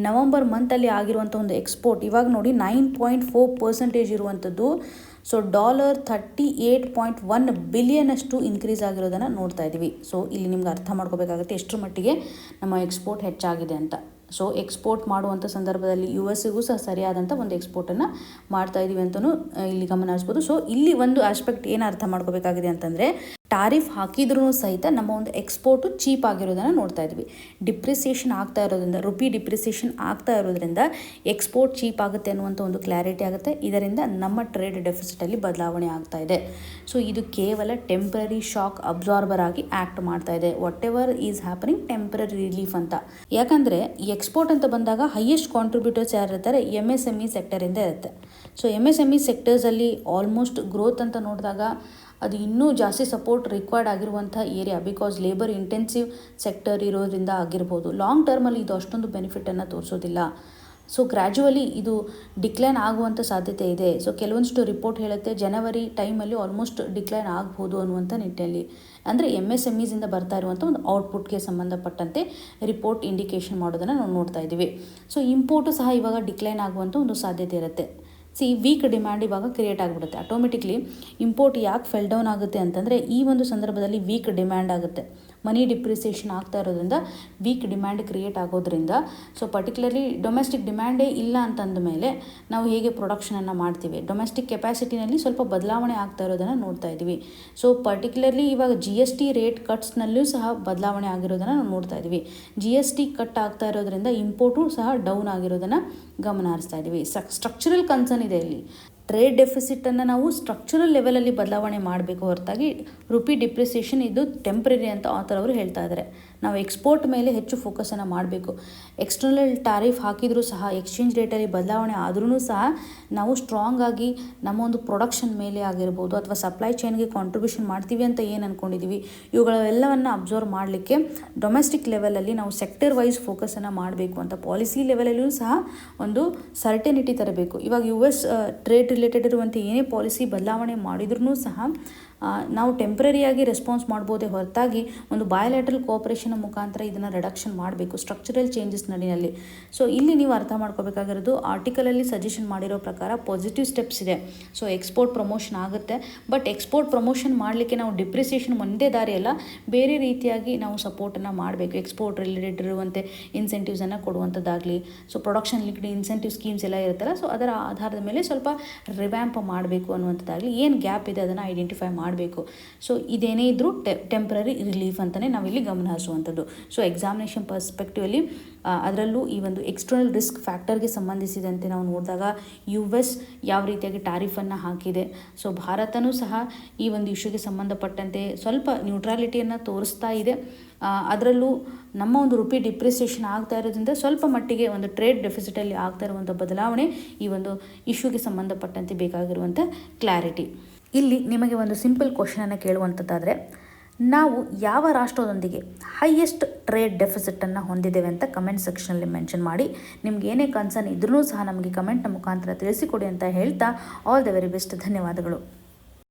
Speaker 1: ನವಂಬರ್ ಮಂತಲ್ಲಿ ಆಗಿರುವಂಥ ಒಂದು ಎಕ್ಸ್ಪೋರ್ಟ್ ಇವಾಗ ನೋಡಿ 9.4% ಇರುವಂಥದ್ದು. ಸೊ $38.1 ಬಿಲಿಯನ್ ಅಷ್ಟು ಇನ್ಕ್ರೀಸ್ ಆಗಿರೋದನ್ನು ನೋಡ್ತಾ ಇದ್ದೀವಿ. ಸೊ ಇಲ್ಲಿ ನಿಮ್ಗೆ ಅರ್ಥ ಮಾಡ್ಕೋಬೇಕಾಗುತ್ತೆ ಎಷ್ಟರ ಮಟ್ಟಿಗೆ ನಮ್ಮ ಎಕ್ಸ್ಪೋರ್ಟ್ ಹೆಚ್ಚಾಗಿದೆ ಅಂತ. ಸೊ ಎಕ್ಸ್ಪೋರ್ಟ್ ಮಾಡುವಂಥ ಸಂದರ್ಭದಲ್ಲಿ US ಸಹ ಸರಿಯಾದಂಥ ಒಂದು ಎಕ್ಸ್ಪೋರ್ಟನ್ನು ಮಾಡ್ತಾ ಇದ್ದೀವಿ ಅಂತಲೂ ಇಲ್ಲಿ ಗಮನ ಹರಿಸ್ಬೋದು. ಸೊ ಇಲ್ಲಿ ಒಂದು ಆಸ್ಪೆಕ್ಟ್ ಏನು ಅರ್ಥ ಮಾಡ್ಕೋಬೇಕಾಗಿದೆ ಅಂತಂದರೆ, ಟಾರಿಫ್ ಹಾಕಿದ್ರೂ ಸಹಿತ ನಮ್ಮ ಒಂದು ಎಕ್ಸ್ಪೋರ್ಟು ಚೀಪ್ ಆಗಿರೋದನ್ನು ನೋಡ್ತಾ ಇದ್ವಿ. ಡಿಪ್ರಿಸಿಯೇಷನ್ ಆಗ್ತಾ ಇರೋದ್ರಿಂದ, ರುಪಿ ಡಿಪ್ರಿಸಿಯೇಷನ್ ಆಗ್ತಾ ಇರೋದ್ರಿಂದ ಎಕ್ಸ್ಪೋರ್ಟ್ ಚೀಪ್ ಆಗುತ್ತೆ ಅನ್ನುವಂಥ ಒಂದು ಕ್ಲಾರಿಟಿ ಆಗುತ್ತೆ. ಇದರಿಂದ ನಮ್ಮ ಟ್ರೇಡ್ ಡೆಫಿಸಿಟಲ್ಲಿ ಬದಲಾವಣೆ ಆಗ್ತಾ ಇದೆ. ಸೊ ಇದು ಕೇವಲ ಟೆಂಪ್ರರಿ ಶಾಕ್ ಅಬ್ಸಾರ್ಬರ್ ಆಗಿ ಆ್ಯಕ್ಟ್ ಮಾಡ್ತಾ ಇದೆ. What ever is happening temporary relief ಅಂತ. ಯಾಕಂದರೆ ಈ ಎಕ್ಸ್ಪೋರ್ಟ್ ಅಂತ ಬಂದಾಗ ಹೈಯೆಸ್ಟ್ ಕಾಂಟ್ರಿಬ್ಯೂಟರ್ಸ್ ಯಾರಿರ್ತಾರೆ, MSME ಸೆಕ್ಟರಿಂದ ಇರುತ್ತೆ. ಸೊ MSME ಸೆಕ್ಟರ್ಸಲ್ಲಿ ಆಲ್ಮೋಸ್ಟ್ ಗ್ರೋತ್ ಅಂತ ನೋಡಿದಾಗ ಅದು ಇನ್ನೂ ಜಾಸ್ತಿ ಸಪೋರ್ಟ್ ರಿಕ್ವೈರ್ಡ್ ಆಗಿರುವಂಥ area, because labour intensive sector ಇರೋದ್ರಿಂದ ಆಗಿರ್ಬೋದು. ಲಾಂಗ್ ಟರ್ಮಲ್ಲಿ ಇದು ಅಷ್ಟೊಂದು ಬೆನಿಫಿಟನ್ನು ತೋರಿಸೋದಿಲ್ಲ. ಸೊ ಗ್ರ್ಯಾಜುವಲಿ ಇದು ಡಿಕ್ಲೈನ್ ಆಗುವಂಥ ಸಾಧ್ಯತೆ ಇದೆ. ಸೊ ಕೆಲವೊಂದಿಷ್ಟು ರಿಪೋರ್ಟ್ ಹೇಳುತ್ತೆ ಜನವರಿ ಟೈಮಲ್ಲಿ ಆಲ್ಮೋಸ್ಟ್ ಡಿಕ್ಲೈನ್ ಆಗ್ಬೋದು ಅನ್ನುವಂಥ ನಿಟ್ಟಿನಲ್ಲಿ, ಅಂದರೆ MSMEಸಿಂದ ಬರ್ತಾ ಇರುವಂಥ ಒಂದು ಔಟ್ಪುಟ್ಗೆ ಸಂಬಂಧಪಟ್ಟಂತೆ ರಿಪೋರ್ಟ್ ಇಂಡಿಕೇಶನ್ ಮಾಡೋದನ್ನು ನಾವು ನೋಡ್ತಾ ಇದ್ದೀವಿ. ಸೊ ಇಂಪೋರ್ಟು ಸಹ ಇವಾಗ ಡಿಕ್ಲೈನ್ ಆಗುವಂಥ ಒಂದು ಸಾಧ್ಯತೆ ಇರುತ್ತೆ. ವೀಕ್ ಡಿಮ್ಯಾಂಡ್ ಇವಾಗ ಕ್ರಿಯೇಟ್ ಆಗಿಬಿಡುತ್ತೆ. ಆಟೋಮೆಟಿಕ್ಲಿ ಇಂಪೋರ್ಟ್ ಯಾಕೆ ಫೆಲ್ ಡೌನ್ ಆಗುತ್ತೆ ಅಂತಂದರೆ ಈ ಒಂದು ಸಂದರ್ಭದಲ್ಲಿ ವೀಕ್ ಡಿಮ್ಯಾಂಡ್ ಆಗುತ್ತೆ. ಮನಿ ಡಿಪ್ರಿಸಿಯೇಷನ್ ಆಗ್ತಾ ಇರೋದ್ರಿಂದ ವೀಕ್ ಡಿಮ್ಯಾಂಡ್ ಕ್ರಿಯೇಟ್ ಆಗೋದ್ರಿಂದ, ಸೊ ಪರ್ಟಿಕ್ಯುಲರ್ಲಿ ಡೊಮೆಸ್ಟಿಕ್ ಡಿಮ್ಯಾಂಡೇ ಇಲ್ಲ ಅಂತಂದ ಮೇಲೆ ನಾವು ಹೇಗೆ ಪ್ರೊಡಕ್ಷನನ್ನು ಮಾಡ್ತೀವಿ, ಡೊಮೆಸ್ಟಿಕ್ ಕೆಪಾಸಿಟಿನಲ್ಲಿ ಸ್ವಲ್ಪ ಬದಲಾವಣೆ ಆಗ್ತಾ ಇರೋದನ್ನು ನೋಡ್ತಾ ಇದ್ದೀವಿ. ಸೊ ಪರ್ಟಿಕ್ಯುಲರ್ಲಿ ಇವಾಗ GST ರೇಟ್ ಕಟ್ಸ್ನಲ್ಲೂ ಸಹ ಬದಲಾವಣೆ ಆಗಿರೋದನ್ನು ನಾವು ನೋಡ್ತಾ ಇದ್ದೀವಿ. GST ಕಟ್ ಆಗ್ತಾ ಇರೋದ್ರಿಂದ ಇಂಪೋರ್ಟು ಸಹ ಡೌನ್ ಆಗಿರೋದನ್ನು ಗಮನ ಹರಿಸ್ತಾ ಇದ್ದೀವಿ. ಸ್ಟ್ರಕ್ಚರಲ್ ಕನ್ಸರ್ನ್ ಇದೆ ಇಲ್ಲಿ. ಟ್ರೇಡ್ ಡೆಫಿಸಿಟನ್ನು ನಾವು ಸ್ಟ್ರಕ್ಚರಲ್ ಲೆವೆಲಲ್ಲಿ ಬದಲಾವಣೆ ಮಾಡಬೇಕು ಹೊರತಾಗಿ ರುಪಿ ಡಿಪ್ರಿಸಿಯೇಷನ್ ಇದು ಟೆಂಪ್ರರಿ ಅಂತ ಆಥರ್ ಅವರು ಹೇಳ್ತಾ ಇದ್ದಾರೆ. ನಾವು ಎಕ್ಸ್ಪೋರ್ಟ್ ಮೇಲೆ ಹೆಚ್ಚು ಫೋಕಸನ್ನು ಮಾಡಬೇಕು. ಎಕ್ಸ್ಟರ್ನಲ್ ಟಾರಿಫ್ ಹಾಕಿದರೂ ಸಹ, ಎಕ್ಸ್ಚೇಂಜ್ ರೇಟಲ್ಲಿ ಬದಲಾವಣೆ ಆದ್ರೂ ಸಹ ನಾವು ಸ್ಟ್ರಾಂಗ್ ಆಗಿ ನಮ್ಮ ಒಂದು ಪ್ರೊಡಕ್ಷನ್ ಮೇಲೆ ಆಗಿರ್ಬೋದು ಅಥವಾ ಸಪ್ಲೈ ಚೈನ್ಗೆ ಕಾಂಟ್ರಿಬ್ಯೂಷನ್ ಮಾಡ್ತೀವಿ ಅಂತ ಏನು ಅಂದ್ಕೊಂಡಿದ್ದೀವಿ, ಇವುಗಳೆಲ್ಲವನ್ನು ಅಬ್ಸರ್ವ್ ಮಾಡಲಿಕ್ಕೆ ಡೊಮೆಸ್ಟಿಕ್ ಲೆವೆಲಲ್ಲಿ ನಾವು ಸೆಕ್ಟರ್ ವೈಸ್ ಫೋಕಸನ್ನು ಮಾಡಬೇಕು ಅಂತ ಪಾಲಿಸಿ ಲೆವೆಲಲ್ಲೂ ಸಹ ಒಂದು ಸರ್ಟೆನಿಟಿ ತರಬೇಕು. ಇವಾಗ US ಟ್ರೇಡ್ ರಿಲೇಟೆಡ್ ಇರುವಂಥ ಏನೇ ಪಾಲಿಸಿ ಬದಲಾವಣೆ ಮಾಡಿದ್ರೂ ಸಹ ನಾವು ಟೆಂಪ್ರರಿಯಾಗಿ ರೆಸ್ಪಾನ್ಸ್ ಮಾಡ್ಬೋದೇ ಹೊರತಾಗಿ ಒಂದು ಬಯೋಲ್ಯಾಟ್ರಲ್ ಕೋಆಪರೇಷನ್ ಮುಖಾಂತರ ಇದನ್ನು ರಿಡಕ್ಷನ್ ಮಾಡಬೇಕು ಸ್ಟ್ರಕ್ಚರಲ್ ಚೇಂಜಸ್ ನಡಿನಲ್ಲಿ. ಸೊ ಇಲ್ಲಿ ನೀವು ಅರ್ಥ ಮಾಡ್ಕೋಬೇಕಾಗಿರೋದು, ಆರ್ಟಿಕಲಲ್ಲಿ ಸಜೆಷನ್ ಮಾಡಿರೋ ಪ್ರಕಾರ ಪಾಸಿಟಿವ್ ಸ್ಟೆಪ್ಸ್ ಇದೆ. ಸೊ ಎಕ್ಸ್ಪೋರ್ಟ್ ಪ್ರಮೋಷನ್ ಆಗುತ್ತೆ, ಬಟ್ ಎಕ್ಸ್ಪೋರ್ಟ್ ಪ್ರಮೋಷನ್ ಮಾಡಲಿಕ್ಕೆ ನಾವು ಡಿಪ್ರಿಸಿಯೇಷನ್ ಒಂದೇ ದಾರಿ ಅಲ್ಲ, ಬೇರೆ ರೀತಿಯಾಗಿ ನಾವು ಸಪೋರ್ಟನ್ನು ಮಾಡಬೇಕು. ಎಕ್ಸ್ಪೋರ್ಟ್ ರಿಲೇಟೆಡ್ ಇರುವಂತೆ ಇನ್ಸೆಂಟಿವ್ಸನ್ನು ಕೊಡುವಂಥದ್ದಾಗಲಿ, so production linked incentive schemes ಎಲ್ಲ ಇರುತ್ತಲ್ಲ, ಸೊ ಅದರ ಆಧಾರದ ಮೇಲೆ ಸ್ವಲ್ಪ ರಿವ್ಯಾಂಪ್ ಮಾಡಬೇಕು ಅನ್ನುವಂಥದ್ದಾಗಲಿ, ಏನು ಗ್ಯಾಪ್ ಇದೆ ಅದನ್ನು ಐಡೆಂಟಿಫೈ ಮಾಡಿ ಮಾಡಬೇಕು. ಸೊ ಇದೇನೇ ಇದ್ದರೂ ಟೆಂಪ್ರರಿ ರಿಲೀಫ್ ಅಂತಲೇ ನಾವಿಲ್ಲಿ ಗಮನ ಹರಿಸುವಂಥದ್ದು. ಸೊ ಎಕ್ಸಾಮಿನೇಷನ್ ಪರ್ಸ್ಪೆಕ್ಟಿವಲ್ಲಿ ಅದರಲ್ಲೂ ಈ ಒಂದು ಎಕ್ಸ್ಟರ್ನಲ್ ರಿಸ್ಕ್ ಫ್ಯಾಕ್ಟರ್ಗೆ ಸಂಬಂಧಿಸಿದಂತೆ ನಾವು ನೋಡಿದಾಗ US ಯಾವ ರೀತಿಯಾಗಿ ಟ್ಯಾರಿಫನ್ನು ಹಾಕಿದೆ. ಸೊ ಭಾರತನೂ ಸಹ ಈ ಒಂದು ಇಶ್ಯೂಗೆ ಸಂಬಂಧಪಟ್ಟಂತೆ ಸ್ವಲ್ಪ ನ್ಯೂಟ್ರಾಲಿಟಿಯನ್ನು ತೋರಿಸ್ತಾ ಇದೆ. ಅದರಲ್ಲೂ ನಮ್ಮ ಒಂದು ರುಪಿ ಡಿಪ್ರಿಸಿಯೇಷನ್ ಆಗ್ತಾ ಇರೋದ್ರಿಂದ ಸ್ವಲ್ಪ ಮಟ್ಟಿಗೆ ಒಂದು ಟ್ರೇಡ್ ಡೆಫಿಸಿಟಲ್ಲಿ ಆಗ್ತಾ ಇರುವಂಥ ಬದಲಾವಣೆ ಈ ಒಂದು ಇಶ್ಯೂಗೆ ಸಂಬಂಧಪಟ್ಟಂತೆ ಬೇಕಾಗಿರುವಂಥ ಕ್ಲಾರಿಟಿ. ಇಲ್ಲಿ ನಿಮಗೆ ಒಂದು ಸಿಂಪಲ್ ಕ್ವಶನನ್ನು ಕೇಳುವಂಥದ್ದಾದರೆ, ನಾವು ಯಾವ ರಾಷ್ಟ್ರದೊಂದಿಗೆ ಹೈಯೆಸ್ಟ್ ಟ್ರೇಡ್ ಡೆಫಿಸಿಟನ್ನು ಹೊಂದಿದ್ದೇವೆ ಅಂತ ಕಮೆಂಟ್ ಸೆಕ್ಷನಲ್ಲಿ ಮೆನ್ಷನ್ ಮಾಡಿ. ನಿಮ್ಗೆ ಏನೇ ಕನ್ಸರ್ನ್ ಇದ್ರೂ ಸಹ ನಮಗೆ ಕಮೆಂಟ್ನ ಮುಖಾಂತರ ತಿಳಿಸಿಕೊಡಿ ಅಂತ ಹೇಳ್ತಾ ಆಲ್ ದ ವೆರಿ ಬೆಸ್ಟ್. ಧನ್ಯವಾದಗಳು.